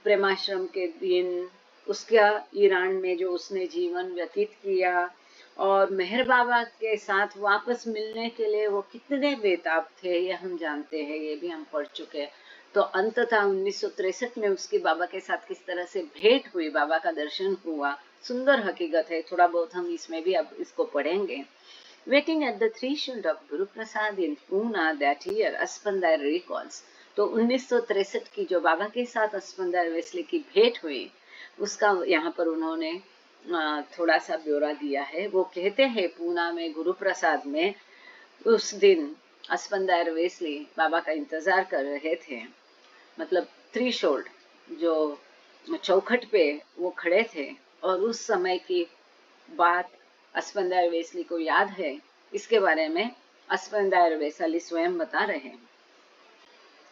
Speaker 1: प्रेमाश्रम के दिन, उसका ईरान में जो उसने जीवन व्यतीत किया और मेहर बाबा के साथ वापस मिलने के लिए वो कितने बेताब थे, ये हम जानते हैं, ये भी हम पढ़ चुके हैं। तो अंततः 1963 में उसकी बाबा के साथ किस तरह से भेंट हुई, बाबा का दर्शन हुआ, सुंदर हकीकत है। थोड़ा बहुत हम इसमें भी अब इसको पढ़ेंगे। Waiting at the threshold of Guru Prasad in Pune that year, Aspandayar recalls. तो 1963 की जो बाबा के साथ अस्पंदायर वेस्ली की भेंट हुई, उसका यहाँ पर उन्होंने थोड़ा सा ब्यौरा दिया है। वो कहते हैं पूना में गुरु प्रसाद में उस दिन अस्पंदायर वेस्ली बाबा का इंतजार कर रहे थे, मतलब थ्रेशोल्ड जो चौखट पे वो खड़े थे, और उस समय की बात अस्पंदायर वेस्ली को याद है। इसके बारे में अस्पंदायर वेस्ली स्वयं बता रहे हैं।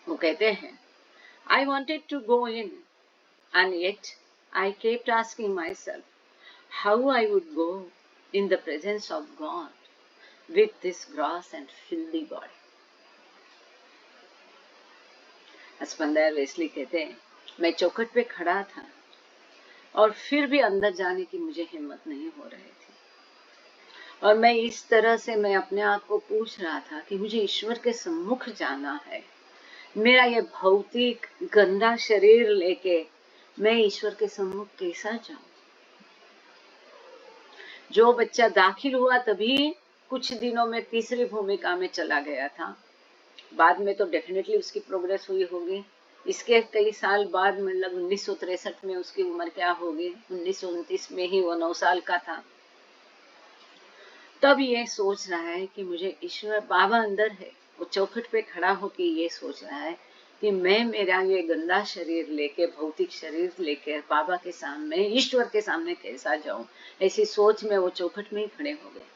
Speaker 1: वो कहते हैं I wanted to go in and yet I kept asking myself how I would go in the presence of God with this gross and filthy body. Aspandiar Wesley कहते हैं मैं चौखट पे खड़ा था और फिर भी अंदर जाने की मुझे हिम्मत नहीं हो रही थी, और मैं इस तरह से मैं अपने आप को पूछ रहा था कि मुझे ईश्वर के सम्मुख जाना है। मेरा ये भौतिक गंदा शरीर लेके मैं ईश्वर के सम्मुख कैसा जाऊं? जो बच्चा दाखिल हुआ तभी कुछ दिनों में तीसरी भूमिका में चला गया था, बाद में तो डेफिनेटली उसकी प्रोग्रेस हुई होगी। इसके कई साल बाद, मतलब 1963 में उसकी उम्र क्या होगी, 1929 में ही वो 9 साल का था। तब ये सोच रहा है कि मुझे ईश्वर, बाबा अंदर है, वो चौखट पे खड़ा होकर ये सोच रहा है कि मैं मेरा ये गंदा शरीर लेके, भौतिक शरीर लेके बाबा के सामने, ईश्वर के सामने कैसा जाऊं। ऐसी सोच में वो चौखट में ही खड़े हो गए।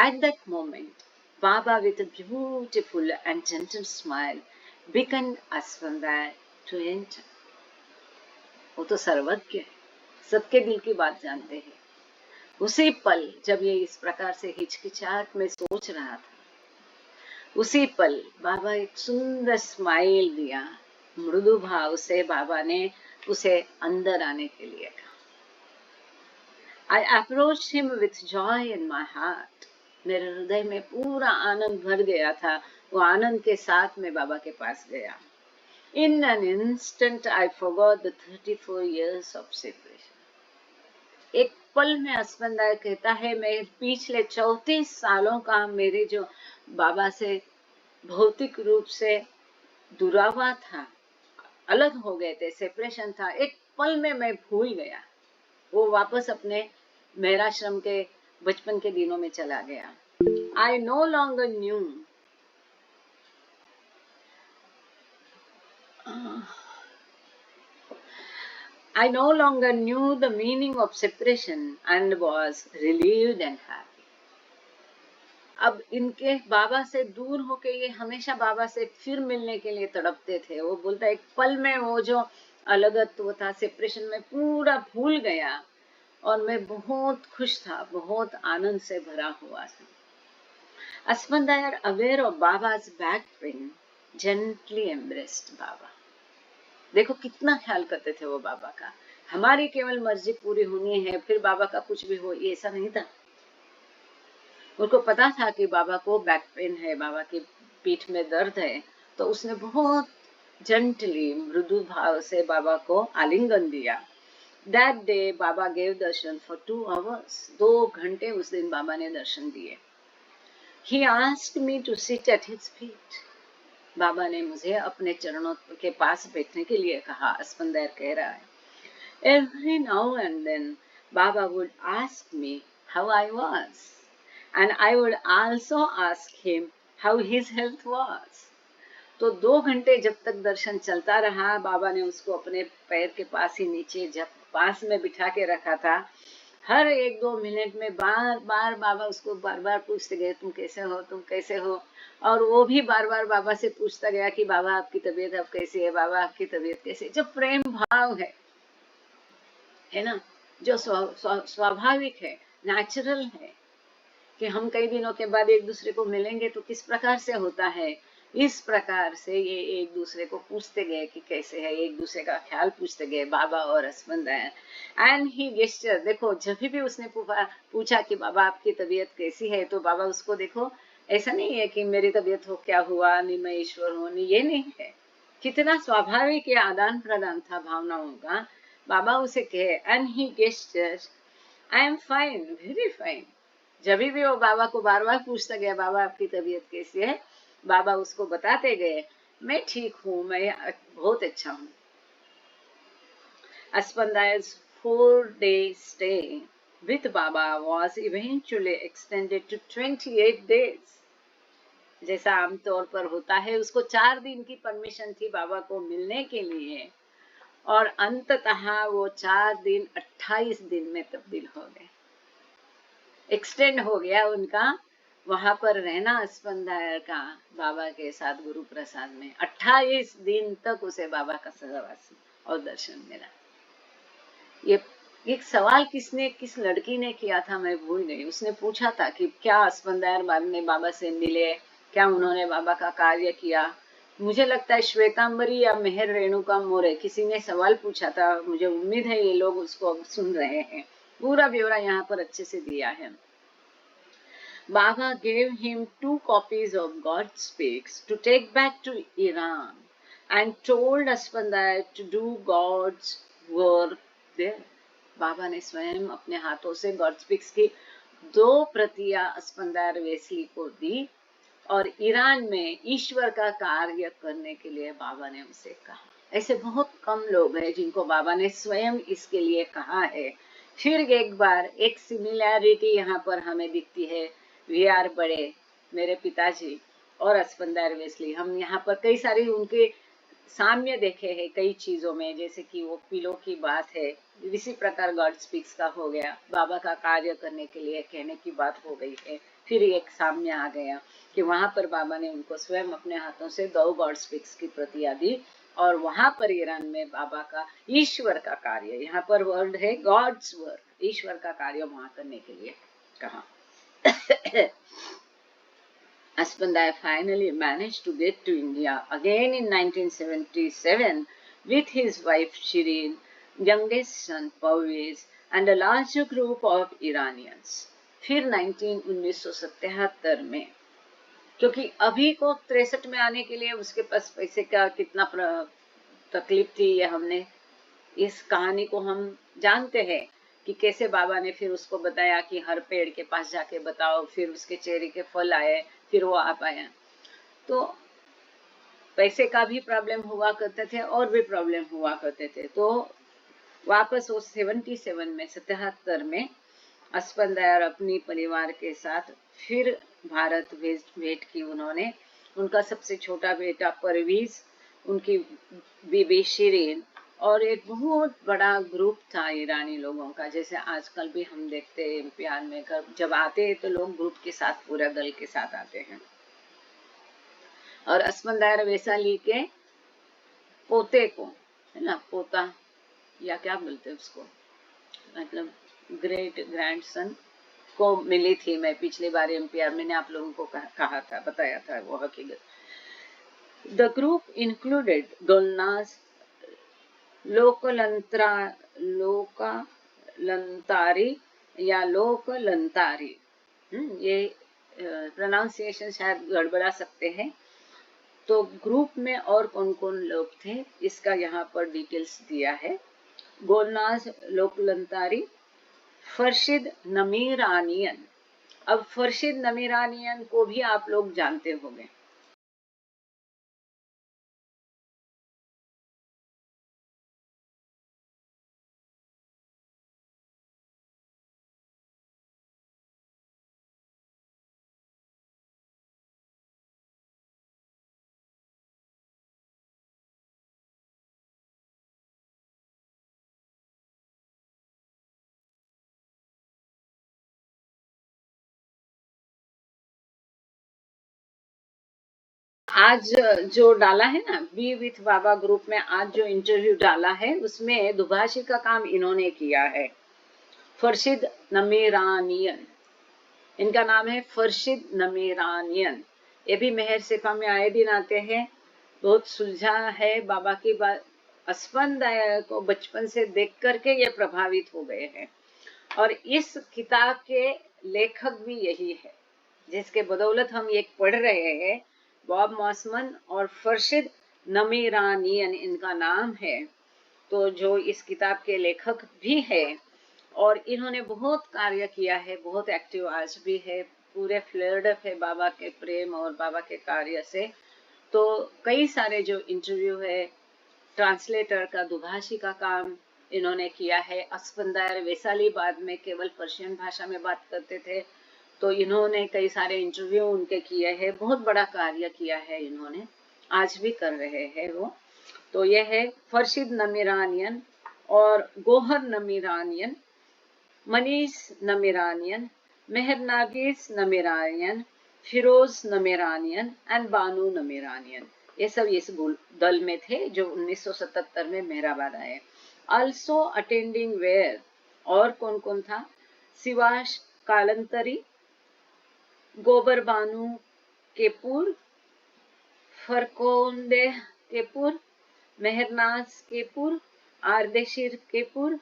Speaker 1: At that moment, Baba, with a beautiful and gentle smile, beckoned Asfandar to enter. वो तो सर्वज्ञ है, सबके दिल की बात जानते हैं। उसी पल जब ये इस प्रकार से हिचकिचाहट में सोच रहा था, उसी पल बाबा एक सुंदर स्माइल दिया, मृदु भाव से बाबा ने उसे अंदर आने के लिए कहा। I approached him with joy in my heart. मेरे हृदय में पूरा आनंद भर गया था। वो आनंद के साथ में बाबा के पास गया। In an instant I forgot the 34 years of separation. एक पल में अस्पंदार कहता है, मैं पिछले 34 सालों का मेरे जो बाबा से भौतिक रूप से दुरावा था, अलग हो गए थे, सेपरेशन था, एक पल में मैं भूल गया। वो वापस अपने मेहराश्रम के बचपन के दिनों में चला गया। I no longer knew the meaning of separation and was relieved and happy. अब इनके बाबा से दूर होके ये हमेशा बाबा से फिर मिलने के लिए तड़पते थे। वो बोलता एक पल में वो जो अलगत्व था, सेपरेशन में पूरा भूल गया और मैं बहुत खुश था, बहुत आनंद से भरा हुआ था। Asfandar, aware of Baba's back pain, gently embraced Baba. देखो कितना ख्याल करते थे वो बाबा का। हमारी केवल मर्जी पूरी होनी है, फिर बाबा का कुछ भी हो, ये ऐसा नहीं था। उनको पता था कि बाबा को बैक पेन है, बाबा की पीठ में दर्द है, तो उसने बहुत जेंटली, मृदु भाव से बाबा को आलिंगन दिया। That day, Baba gave darshan for 2 hours. 2 घंटे उस दिन बाबा ने दर्शन दिए। He asked me to sit at his feet. बाबा ने मुझे अपने चरणों के पास बैठने के लिए कहा। अस्पंदर कह रहा है, Every now and then, Baba would ask me how I was, and I would also ask him how his health was. तो 2 घंटे जब तक दर्शन चलता रहा, बाबा ने उसको अपने पैर के पास ही नीचे जब पास में बिठा के रखा था। हर 1-2 मिनट में बार बार बाबा उसको बार बार पूछते गए, तुम कैसे हो, तुम कैसे हो, और वो भी बार बार बाबा से पूछता गया कि बाबा आपकी तबीयत अब कैसी है, बाबा आपकी तबीयत कैसी है। जो प्रेम भाव है ना, जो स्वाभाविक है, नेचुरल है कि हम कई दिनों के बाद एक दूसरे को मिलेंगे तो किस प्रकार से होता है, इस प्रकार से ये एक दूसरे को पूछते गए कि कैसे है, एक दूसरे का ख्याल पूछते गए बाबा और अस्पंदर। एंड ही गेस्चर, देखो जब भी उसने पूछा कि बाबा आपकी तबीयत कैसी है, तो बाबा उसको, देखो ऐसा नहीं है कि मेरी तबीयत हो क्या हुआ, नहीं मैं ईश्वर हूँ, नहीं, ये नहीं है। कितना स्वाभाविक ये आदान प्रदान था भावनाओं का। बाबा उसे कहे, and he gesture, I am fine, very fine. जब भी वो बाबा को बार बार पूछता गया, बाबा आपकी तबीयत कैसी है, बाबा उसको बताते गए, मैं ठीक हूँ, मैं बहुत अच्छा हूँ। Aspandar's 4-day stay with Baba was eventually extended to 28 days. जैसा आमतौर पर होता है, उसको 4 दिन की परमिशन थी बाबा को मिलने के लिए, और अंततः वो 4 दिन 28 दिन में तब्दील हो गए। एक्सटेंड हो गया उनका वहां पर रहना अस्पंदर का बाबा के साथ गुरु प्रसाद में। 28 दिन तक उसे बाबा का सहवास और दर्शन मिला। ये एक सवाल किस लड़की ने किया था, मैं भूल गई। उसने पूछा था कि क्या अस्पंदर बाद में बाबा से मिले, क्या उन्होंने बाबा का कार्य किया। मुझे लगता है श्वेतांबरी या मेहर रेणुका मोरे, किसी ने सवाल पूछा था। मुझे उम्मीद है ये लोग उसको सुन रहे हैं। पूरा ब्यौरा यहाँ पर अच्छे से दिया है। Baba gave him 2 copies of God Speaks to take back to Iran and told Asfandar to do God's work there. बाबा ने स्वयं अपने हाथों से गॉड स्पीक्स की 2 प्रतियां अस्पंदर वेस्ली को दी और ईरान में ईश्वर का कार्य करने के लिए बाबा ने उसे कहा। ऐसे बहुत कम लोग हैं जिनको बाबा ने स्वयं इसके लिए कहा है। फिर एक बार एक सिमिलैरिटी यहाँ पर हमें दिखती है। वी आर बड़े, मेरे पिताजी और अस्पंदर वेस्ली, हम यहाँ पर कई सारी उनके साम्य देखे हैं कई चीजों में, जैसे कि वो पिलो की बात है, इसी प्रकार गॉड स्पीक्स का हो गया, बाबा का कार्य करने के लिए कहने की बात हो गई है। फिर एक सामने आ गया कि वहां पर बाबा ने उनको स्वयं अपने हाथों से 2 गॉड स्पीक्स की प्रतियां दी, और वहां पर ईरान में बाबा का ईश्वर का कार्य, यहाँ पर वर्ड है गॉड्स वर्क, ईश्वर का कार्य वहां करने के लिए कहा। Aspandaya finally managed to get to India again in 1977 with his wife Shireen, youngest son Parvez, and a larger group of Iranians. फिर 1977 में, क्योंकि अभी को 63 में आने के लिए उसके पास पैसे का कितना तकलीफ थी, ये हमने इस कहानी को हम जानते हैं कि कैसे बाबा ने फिर उसको बताया कि हर पेड़ के पास जाके बताओ, फिर उसके चेरी के फल आए, फिर वो आ पाया। तो पैसे का भी प्रॉब्लम हुआ करते थे और भी प्रॉब्लम हुआ करते थे। तो वापस वो 77 में अस्पंदायर अपनी परिवार के साथ फिर भारत भेंट की उन्होंने। उनका सबसे छोटा बेटा परवीज, उनकी बीबी शिरीन, और एक बहुत बड़ा ग्रुप था ईरानी लोगों का, जैसे आजकल भी हम देखते हैं एमपीआर में जब आते हैं तो लोग ग्रुप के साथ, पूरा दल के साथ आते हैं। और अस्पंदायर वैशाली के पोते को, है ना, पोता या क्या बोलते हैं उसको, मतलब ग्रेट ग्रैंडसन को मिली थी। मैं पिछली बार एमपीआर मैंने आप लोगों को कहा था, बताया था वो हकीकत। द ग्रुप इंक्लूडेड गोलनाज, लोकलंतारी या लोकलंतारी, ये प्रोनाउंसिएशन शायद गड़बड़ा सकते हैं। तो ग्रुप में और कौन कौन लोग थे इसका यहाँ पर डिटेल्स दिया है। गोलनाज लोकलंतारी, फरशिद नमीरानियन। अब फरशिद नमीरानियन को भी आप लोग जानते होंगे। आज जो डाला है ना बी विथ बाबा ग्रुप में, आज जो इंटरव्यू डाला है उसमें दुभाषी का काम इन्होंने किया है। फरशिद नमीरानियन, इनका नाम है फरशिद नमीरानियन। ये भी मेहर सिफा में आए दिन आते हैं। बहुत सुलझा है बाबा की बात। अस्पंदायर को बचपन से देख करके ये प्रभावित हो गए हैं, और इस किताब के लेखक भी यही है जिसके बदौलत हम ये पढ़ रहे हैं। बॉब मॉसमन और फरशिद नमीरानियन इनका नाम है। तो जो इस किताब के लेखक भी है, और इन्होंने बहुत कार्य किया है, बहुत एक्टिव आज भी है, पूरे फ्लेयर्ड अप है बाबा के प्रेम और बाबा के कार्य से। तो कई सारे जो इंटरव्यू है, ट्रांसलेटर का, दुभाषी का काम इन्होंने किया है। अस्पंदायर वैशाली बाद में केवल पर्शियन भाषा में बात करते थे, तो इन्होंने कई सारे इंटरव्यू उनके किए हैं, बहुत बड़ा कार्य किया है इन्होंने, आज भी कर रहे हैं वो। तो यह है फरशिद नमीरानियन और गोहर नमीरानियन, मनीष नमीरानियन, मेहरनागिस नमीरानियन, फिरोज नमीरानियन एंड बानू नमीरानियन। ये सब इस दल में थे जो 1977 में मेहराबाद आए। ऑल्सो अटेंडिंग वेयर, और कौन कौन था, शिवाश कालंतरी, गोबर बानू केपुर, फरकोंदे केपुर, मेहरनाज केपुर, आरदेशिर केपुर,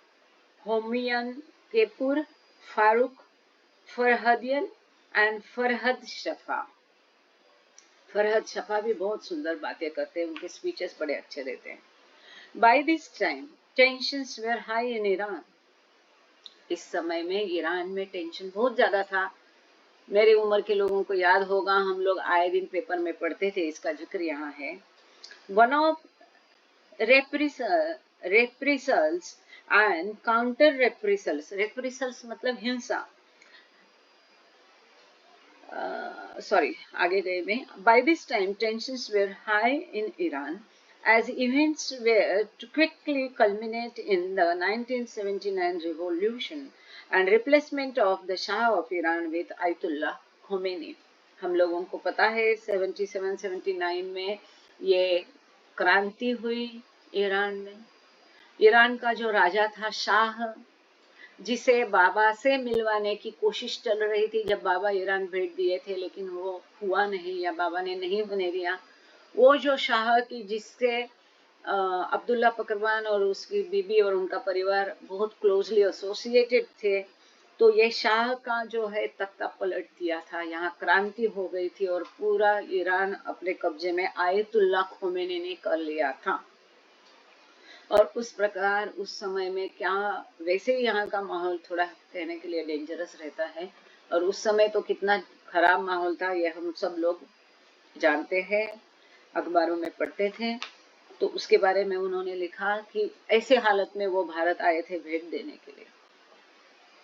Speaker 1: होमियन केपुर, फारूक फरहदियन एंड फरहद शफा। फरहद शफा भी बहुत सुंदर बातें करते हैं, उनके स्पीचेस बड़े अच्छे रहते हैं। By this time tensions were high in Iran. इस समय में ईरान में टेंशन बहुत ज्यादा था। मेरी उम्र के लोगों को याद होगा, हम लोग आए दिन पेपर में पढ़ते थे, इसका जिक्र यहाँ है। वन ऑफ रेप्रिसल्स एंड काउंटर रेप्रिसल्स, रेप्रिसल्स मतलब हिंसा, आगे गए में। By this time tensions were high in Iran as events were to quickly culminate in the 1979 revolution and replacement of the Shah of Iran with Ayatollah Khomeini. हम लोगों को पता है 77-79 में ये क्रांति हुई ईरान में। ईरान का जो राजा था शाह, जिसे बाबा से मिलवाने की कोशिश चल रही थी जब बाबा ईरान भेज दिए थे, लेकिन वो हुआ नहीं या बाबा ने नहीं होने दिया। वो जो शाह की जिससे अब्दुल्ला पकरवान और उसकी बीबी और उनका परिवार बहुत क्लोजली एसोसिएटेड थे, तो ये शाह का जो है तख्ता पलट दिया था, यहाँ क्रांति हो गई थी और पूरा ईरान अपने कब्जे में आयतुल्ला खोमेनी ने कर लिया था। और उस प्रकार उस समय में क्या, वैसे ही यहाँ का माहौल थोड़ा कहने के लिए डेंजरस रहता है, और उस समय तो कितना खराब माहौल था ये हम सब लोग जानते हैं, अखबारों में पढ़ते थे। तो उसके बारे में उन्होंने लिखा कि ऐसे हालत में वो भारत आए थे भेंट देने के लिए।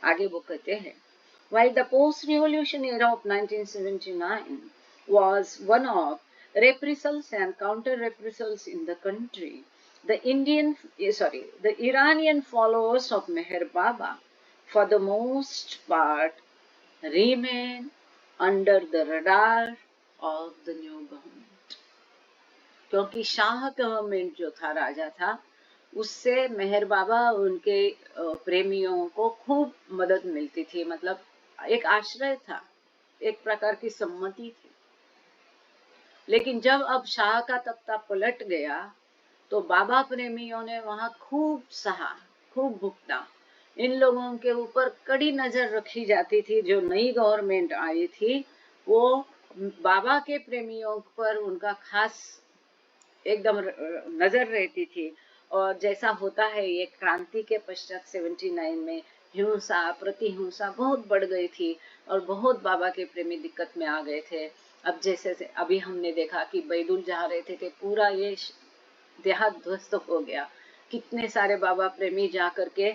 Speaker 1: आगे वो कहते हैं, While the post-revolution era of 1979 was one of reprisals and counter-reprisals in the country, the Iranian followers of Meher Baba, for the most part, remain under the radar of the new government. क्योंकि Shah government जो था, राजा था, उससे मेहर बाबा उनके प्रेमियों को खूब मदद मिलती थी, मतलब एक आश्रय था, एक प्रकार की सम्मति थी। लेकिन जब अब शाह का तख्ता पलट गया तो बाबा प्रेमियों ने वहां खूब सहा, खूब भुगता। इन लोगों के ऊपर कड़ी नजर रखी जाती थी। जो नई गवर्नमेंट आई थी वो बाबा के प्रेमियों पर उनका खास एकदम नजर रहती थी। और जैसा होता है ये क्रांति के पश्चात 79 में हिंसा प्रतिहिंसा बहुत बढ़ गई थी और बहुत बाबा के प्रेमी दिक्कत में आ गए थे। अब जैसे अभी हमने देखा कि बैदुल जहाँ रहते थे पूरा ये देहात ध्वस्त हो गया। कितने सारे बाबा प्रेमी जा करके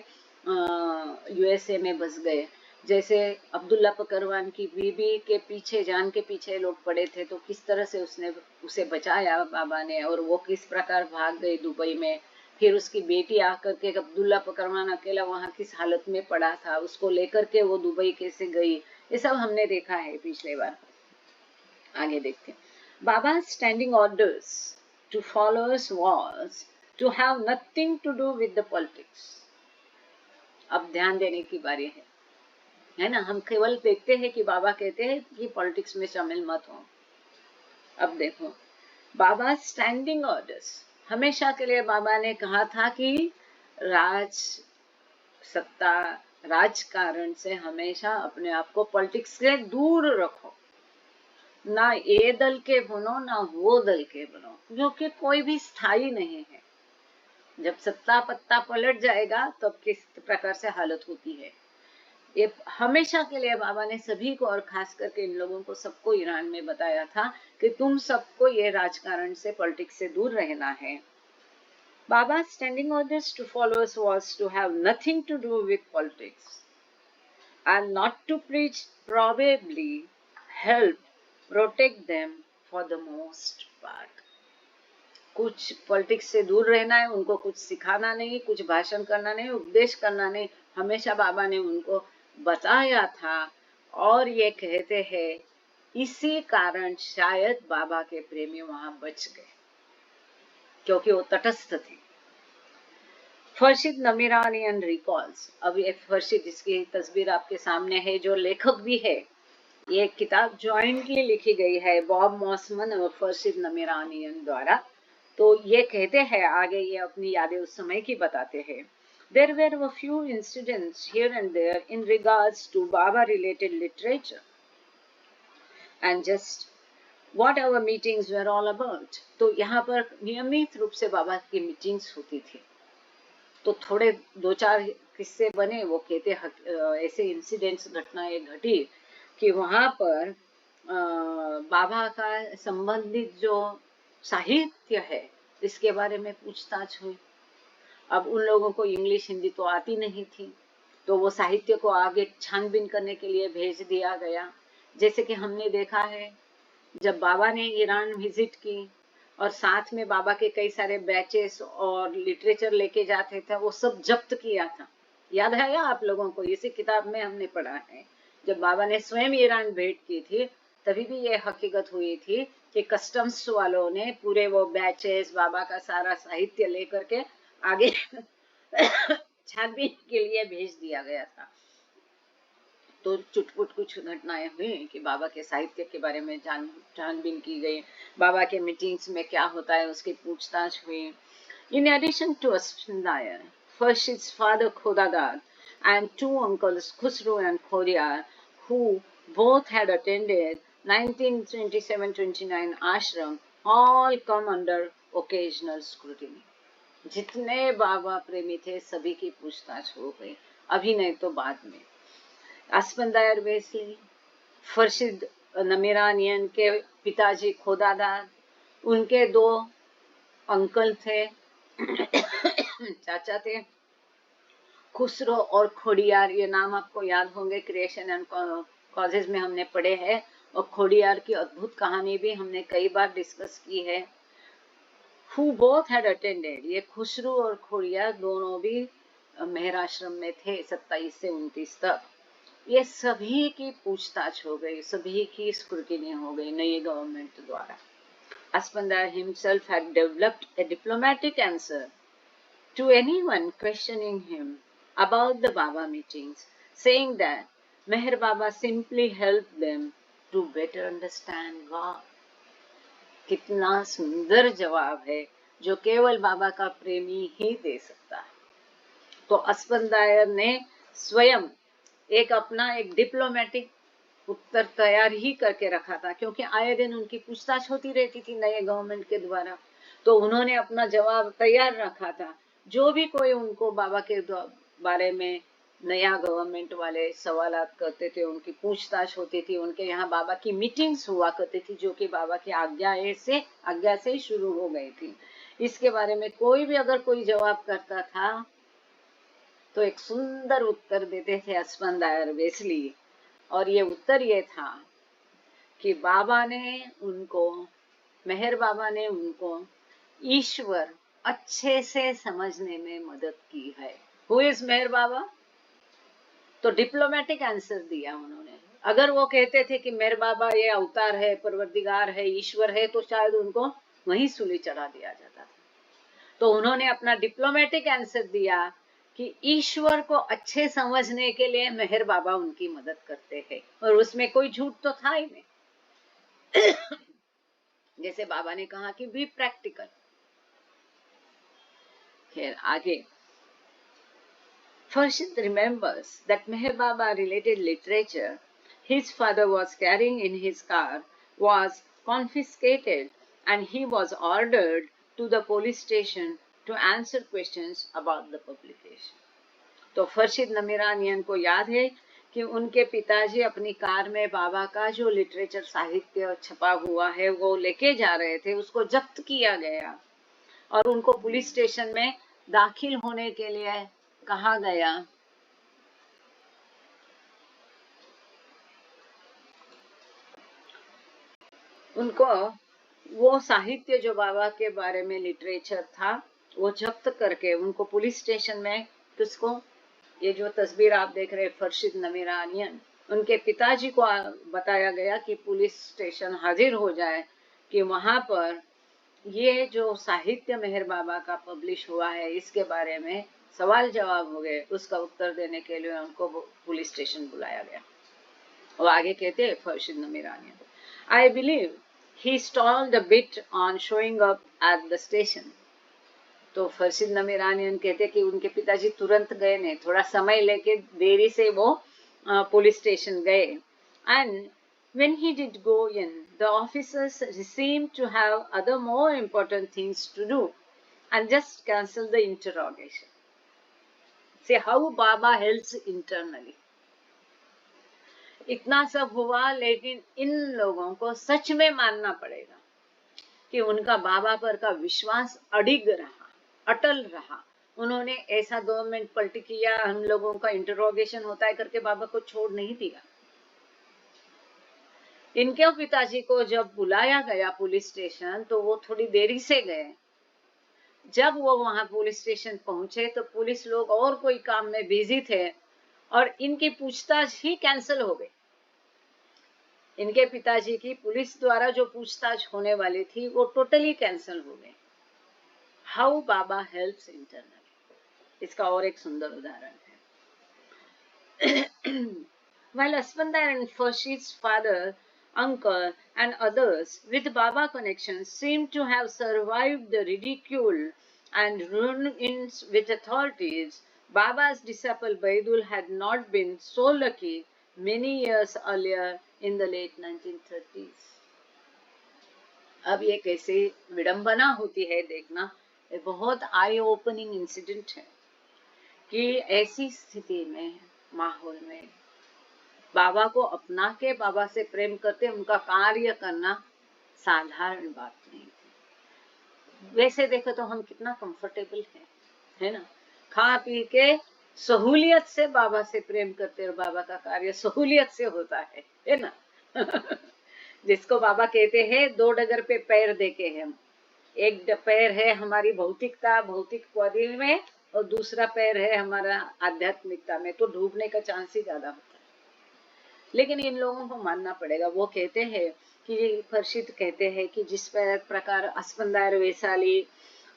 Speaker 1: यूएसए में बस गए। जैसे अब्दुल्ला पकरवान की बीबी के पीछे, जान के पीछे लोग पड़े थे, तो किस तरह से उसने उसे बचाया बाबा ने, और वो किस प्रकार भाग गई दुबई में। फिर उसकी बेटी आकर के, अब्दुल्ला पकरवान अकेला वहां किस हालत में पड़ा था, उसको लेकर के वो दुबई कैसे गई, ये सब हमने देखा है पिछले बार। आगे देखते हैं। Baba standing orders to followers was to have nothing to do with the politics. अब ध्यान देने की बारी है ना। हम केवल देखते हैं कि बाबा कहते हैं कि पॉलिटिक्स में शामिल मत हो। अब देखो, बाबा स्टैंडिंग ऑर्डर्स, हमेशा के लिए बाबा ने कहा था कि राज सत्ता राजकारण से हमेशा अपने आप को पॉलिटिक्स से दूर रखो। ना ये दल के बनो ना वो दल के बनो, क्योंकि कोई भी स्थायी नहीं है। जब सत्ता पत्ता पलट जाएगा तब तो किस प्रकार से हालत होती है। ये हमेशा के लिए बाबा ने सभी को, और खास करके इन लोगों को, सबको ईरान में बताया था कि तुम सबको ये राजकारण से, पॉलिटिक्स से दूर रहना है। Baba standing orders to followers was to have nothing to do with politics and not to preach, probably help protect them for the most part. कुछ पॉलिटिक्स से दूर रहना है, उनको कुछ सिखाना नहीं, कुछ भाषण करना नहीं, उपदेश करना नहीं, हमेशा बाबा ने उनको बताया था। और ये कहते हैं इसी कारण शायद बाबा के प्रेमी वहां बच गए, क्योंकि वो तटस्थ थे। फरशीद नमीरानियन रिकॉल्स, अब ये फरशीद, इसकी तस्वीर आपके सामने है, जो लेखक भी है। ये किताब जॉइंटली लिखी गई है बॉब मॉसमन और फरशीद नमीरानियन द्वारा। तो ये कहते हैं आगे, ये अपनी यादें उस समय की बताते हैं। There were a few incidents here and there in regards to Baba-related literature, and just what our meetings were all about. तो यहाँ पर नियमित रूप से बाबा की मीटिंग्स होती थी। तो थोड़े 2-4 किस्से बने, वो कहते ऐसे इंसिडेंट्स, घटनाएं घटी कि वहां पर बाबा का संबंधित जो साहित्य है इसके बारे में पूछताछ हुई। अब उन लोगों को इंग्लिश हिंदी तो आती नहीं थी, तो वो साहित्य को आगे छानबीन करने के लिए भेज दिया गया। जैसे कि हमने देखा है जब बाबा ने ईरान विजिट की और साथ में बाबा के कई सारे बैचेस और लिटरेचर लेके जाते थे, वो सब जब्त किया था। याद है या आप लोगों को? इसी किताब में हमने पढ़ा है। जब बाबा ने स्वयं ईरान भेंट की थी तभी भी ये हकीकत हुई थी कि कस्टम्स वालों ने पूरे वो बैचेस बाबा का सारा साहित्य लेकर के आगे छानबीन के लिए भेज दिया गया था। तो चुटपुट कुछ घटनाएं हुई कि बाबा के साहित्य के बारे में छानबीन की गई, बाबा के मीटिंग्स में क्या होता है उसकी पूछताछ हुई। In addition to Asfandiyar, Farshid's father Khodadad and two uncles Khusro and Khodiar, who both had attended 1927-29 ashram, all come under occasional scrutiny. जितने बाबा प्रेमी थे सभी की पूछताछ हो गई, अभी नहीं तो बाद में। अस्फंदायर वेस्ली, फरशीद नमीरानियन के पिताजी खोदादाद, उनके दो अंकल थे चाचा थे, खुसरो और खोडियार, ये नाम आपको याद होंगे, क्रिएशन एंड कॉजेज में हमने पढ़े हैं, और खोडियार की अद्भुत कहानी भी हमने कई बार डिस्कस की है। Who both had attended, ये खुसरो और खोडियार दोनों भी मेहराश्रम में थे 27 से 29 तक। ये सभी की पूछताछ हो गई, सभी की स्क्रूटिनी हो गई नई गवर्नमेंट द्वारा। Asfandiyar himself had developed a diplomatic answer to anyone questioning him about the Baba meetings, saying that Meher Baba simply helped them to better understand God. कितना सुंदर जवाब है जो केवल बाबा का प्रेमी ही दे सकता है। तो अस्फंदायर ने स्वयं अपना एक डिप्लोमेटिक उत्तर तैयार ही करके रखा था, क्योंकि आए दिन उनकी पूछताछ होती रहती थी नए गवर्नमेंट के द्वारा, तो उन्होंने अपना जवाब तैयार रखा था। जो भी कोई उनको बाबा के बारे में नया गवर्नमेंट वाले सवालात करते थे, उनकी पूछताछ होती थी, उनके यहाँ बाबा की मीटिंग्स हुआ करती थी जो कि बाबा की आज्ञा से ही शुरू हो गई थी। इसके बारे में कोई भी अगर कोई जवाब करता था तो एक सुंदर उत्तर देते थे अस्फंदायर वेस्ली, और ये उत्तर ये था कि मेहर बाबा ने उनको ईश्वर अच्छे से समझने में मदद की है। हु इज मेहर बाबा? तो डिप्लोमेटिक आंसर दिया उन्होंने। अगर वो कहते थे कि मेहर बाबा ये अवतार है, परवरदिगार है, ईश्वर है, तो शायद उनको वहीं सूली चढ़ा दिया जाता था। तो उन्होंने अपना डिप्लोमेटिक आंसर दिया कि ईश्वर को अच्छे समझने के लिए मेहर बाबा उनकी मदद करते हैं, और उसमें कोई झूठ तो था ही नहीं। जैसे बाबा ने कहा कि बी प्रैक्टिकल। खैर आगे, Farshid remembers that Meher Baba related literature his father was carrying in his car was confiscated, and he was ordered to the police station to answer questions about the publication. तो फरशीद नमीरानियन को याद है कि उनके पिताजी अपनी कार में बाबा का जो लिटरेचर साहित्य छपा हुआ है वो लेके जा रहे थे, उसको जब्त किया गया और उनको पुलिस स्टेशन में दाखिल होने के लिए कहा गया। उनको वो साहित्य जो बाबा के बारे में लिटरेचर था वो जब्त करके उनको पुलिस स्टेशन में, किसको, ये जो तस्वीर आप देख रहे फरशीद नमीरानियन, उनके पिताजी को बताया गया कि पुलिस स्टेशन हाजिर हो जाए कि वहां पर ये जो साहित्य मेहर बाबा का पब्लिश हुआ है इसके बारे में सवाल जवाब हो गए, उसका उत्तर देने के लिए उनको पुलिस स्टेशन बुलाया गया। और आगे कहते हैं Farshid Namiranian, I believe he stalled a bit on showing up at the station. तो फरशीद नमीरानियन कहते कि उनके पिताजी तुरंत गए नहीं, थोड़ा समय लेके देरी से वो पुलिस स्टेशन गए। And when he did go in, the officers seemed to have other more important things to do and just canceled the interrogation. See how Baba helps internally. इतना सब हुआ, लेकिन इन लोगों को सच में मानना पड़ेगा कि उनका बाबा पर का विश्वास अडिग रहा, अटल रहा। उन्होंने ऐसा गवर्नमेंट पलटी किया, हम लोगों का इंटरोगेशन होता है करके बाबा को छोड़ नहीं दिया। इनके पिताजी को जब बुलाया गया पुलिस स्टेशन तो वो थोड़ी देरी से गए। जब वो वहां पुलिस स्टेशन पहुंचे तो पुलिस लोग और कोई काम में बिजी थे और इनकी पूछताछ ही कैंसिल हो गई। इनके पिताजी की पुलिस द्वारा जो पूछताछ होने वाली थी वो टोटली कैंसिल हो गई। हाउ बाबा हेल्प्स इंटरनली, इसका और एक सुंदर उदाहरण है। While Aspandar and Farshid's father, uncle and others with Baba connections seem to have survived the ridicule and run-ins with authorities, Baba's disciple Baidul had not been so lucky many years earlier in the late 1930s. अब ये कैसे विडंबना होती है देखना, ये बहुत आई opening incident है कि ऐसी स्थिति में, माहौल में बाबा को अपना के बाबा से प्रेम करते उनका कार्य करना साधारण बात नहीं थी। वैसे देखो तो हम कितना कंफर्टेबल है ना, खा पी के सहूलियत से बाबा से प्रेम करते और बाबा का कार्य सहूलियत से होता है ना। जिसको बाबा कहते हैं दो डगर पे पैर देके हम, एक पैर है हमारी भौतिकता, भौतिक पौधे में, और दूसरा पैर है हमारा आध्यात्मिकता में, तो डूबने का चांस ही ज्यादा होता है। लेकिन इन लोगों को मानना पड़ेगा। वो कहते हैं कि फरशीद कहते हैं कि जिस प्रकार अस्पंदार वैशाली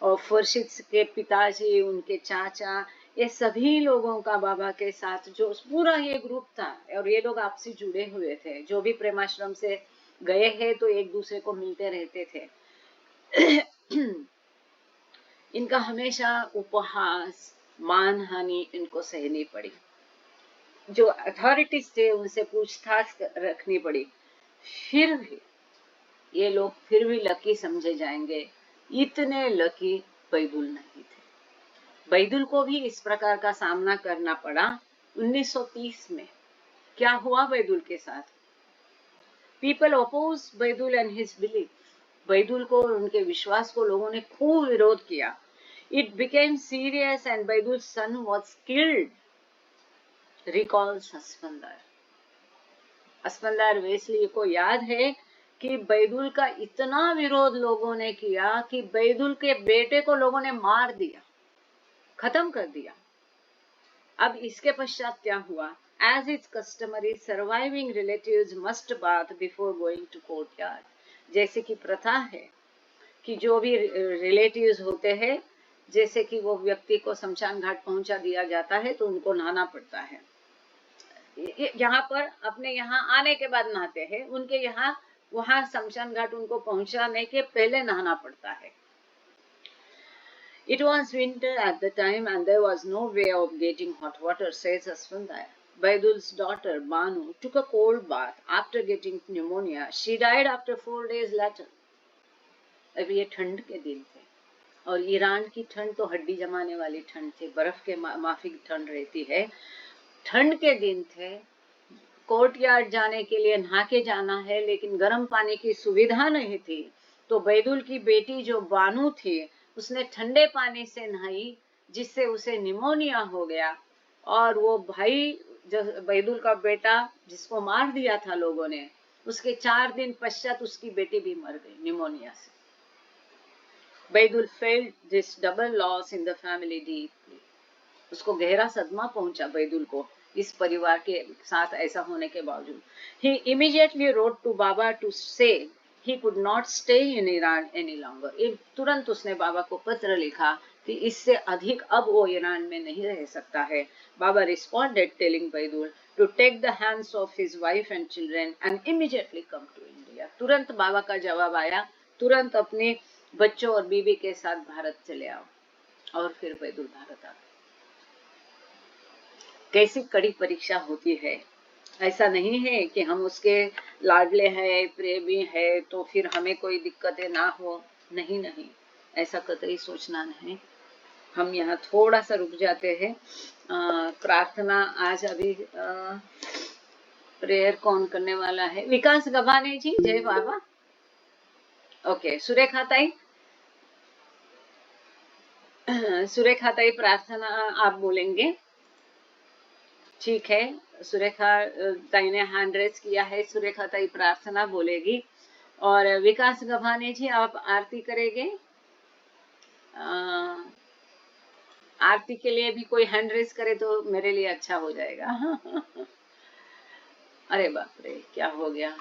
Speaker 1: और फरशीद के पिताजी, उनके चाचा, ये सभी लोगों का बाबा के साथ जो पूरा ये ग्रुप था, और ये लोग आपसी जुड़े हुए थे, जो भी प्रेमाश्रम से गए हैं तो एक दूसरे को मिलते रहते थे। इनका हमेशा उपहास, मान हानि इनको सहनी पड़ी, जो अथॉरिटीज थे उनसे पूछताछ रखनी पड़ी। फिर भी ये लोग फिर भी लकी समझे जाएंगे, इतने लकी बैदुल नहीं थे। बैदुल को भी इस प्रकार का सामना करना पड़ा 1930 में। क्या हुआ बैदुल के साथ? People oppose Baidul and his belief. Baidul को और उनके विश्वास को लोगों ने खूब विरोध किया। It became serious and Baidul son was killed, recalls Aspandiar. Aspandiar Wesley को याद है कि बैदुल का इतना विरोध लोगों ने किया कि बैदुल के बेटे को लोगों ने मार दिया, खत्म कर दिया। अब इसके पश्चात क्या हुआ? As is customary, surviving relatives must bath before going to courtyard. जैसे कि प्रथा है कि जो भी रिलेटिव्स होते हैं, जैसे कि वो व्यक्ति को शमशान घाट पहुंचा दिया जाता है तो उनको नहाना पड़ता है। यहाँ पर अपने यहाँ आने के बाद नहाते हैं, उनके यहाँ वहां शमशान घाट उनको पहुंचाने के पहले नहाना पड़ता है। It was winter at the time and there was no way of getting hot water, says Asfandar. Baidul's daughter Banu took a cold bath after getting pneumonia. She died after 4 days later. अब ये ठंड के दिन थे और Iran की ठंड तो हड्डी जमाने वाली ठंड थी, बर्फ के माफिक ठंड रहती है। ठंड के दिन थे, कोर्टयार्ड जाने के लिए नहा के जाना है, लेकिन गर्म पानी की सुविधा नहीं थी। तो बैदुल की बेटी जो बानू थी उसने ठंडे पानी से नहाई, जिससे उसे निमोनिया हो गया। और वो भाई जो बैदुल का बेटा जिसको मार दिया था लोगों ने, उसके 4 दिन पश्चात उसकी बेटी भी मर गई निमोनिया से। Baidul felt this double loss in the family deeply. उसको गहरा सदमा पहुंचा बैदुल को इस परिवार के साथ ऐसा होने के बावजूद। He immediately wrote to Baba to say he could not stay in Iran any longer. तुरंत उसने बाबा को पत्र लिखा कि इससे अधिक अब वो ईरान में नहीं रह सकता है। बाबा responded telling Baidul to take the hands of his wife and children and immediately come to India. तुरंत बाबा का जवाब आया, तुरंत अपने बच्चों और बीवी के साथ भारत चले आओ। और फिर बैदुल भारत आ गए। कैसी कड़ी परीक्षा होती है। ऐसा नहीं है कि हम उसके लाडले हैं, प्रेमी है, तो फिर हमें कोई दिक्कतें ना हो। नहीं नहीं, ऐसा कतई सोचना नहीं। हम यहाँ थोड़ा सा रुक जाते हैं। प्रार्थना आज अभी प्रेयर कौन करने वाला है? विकास गभाने जी, जय बाबा। ओके, सुरेखा ताई, सुरेखा ताई प्रार्थना आप बोलेंगे? ठीक है, सुरेखा ताई ने हैंड रेस किया है, सुरेखा ताई प्रार्थना बोलेगी। और विकास गभाने जी आप आरती करेंगे? आरती के लिए भी कोई हैंड रेस करे तो मेरे लिए अच्छा हो जाएगा। अरे बाप रे, क्या हो गया?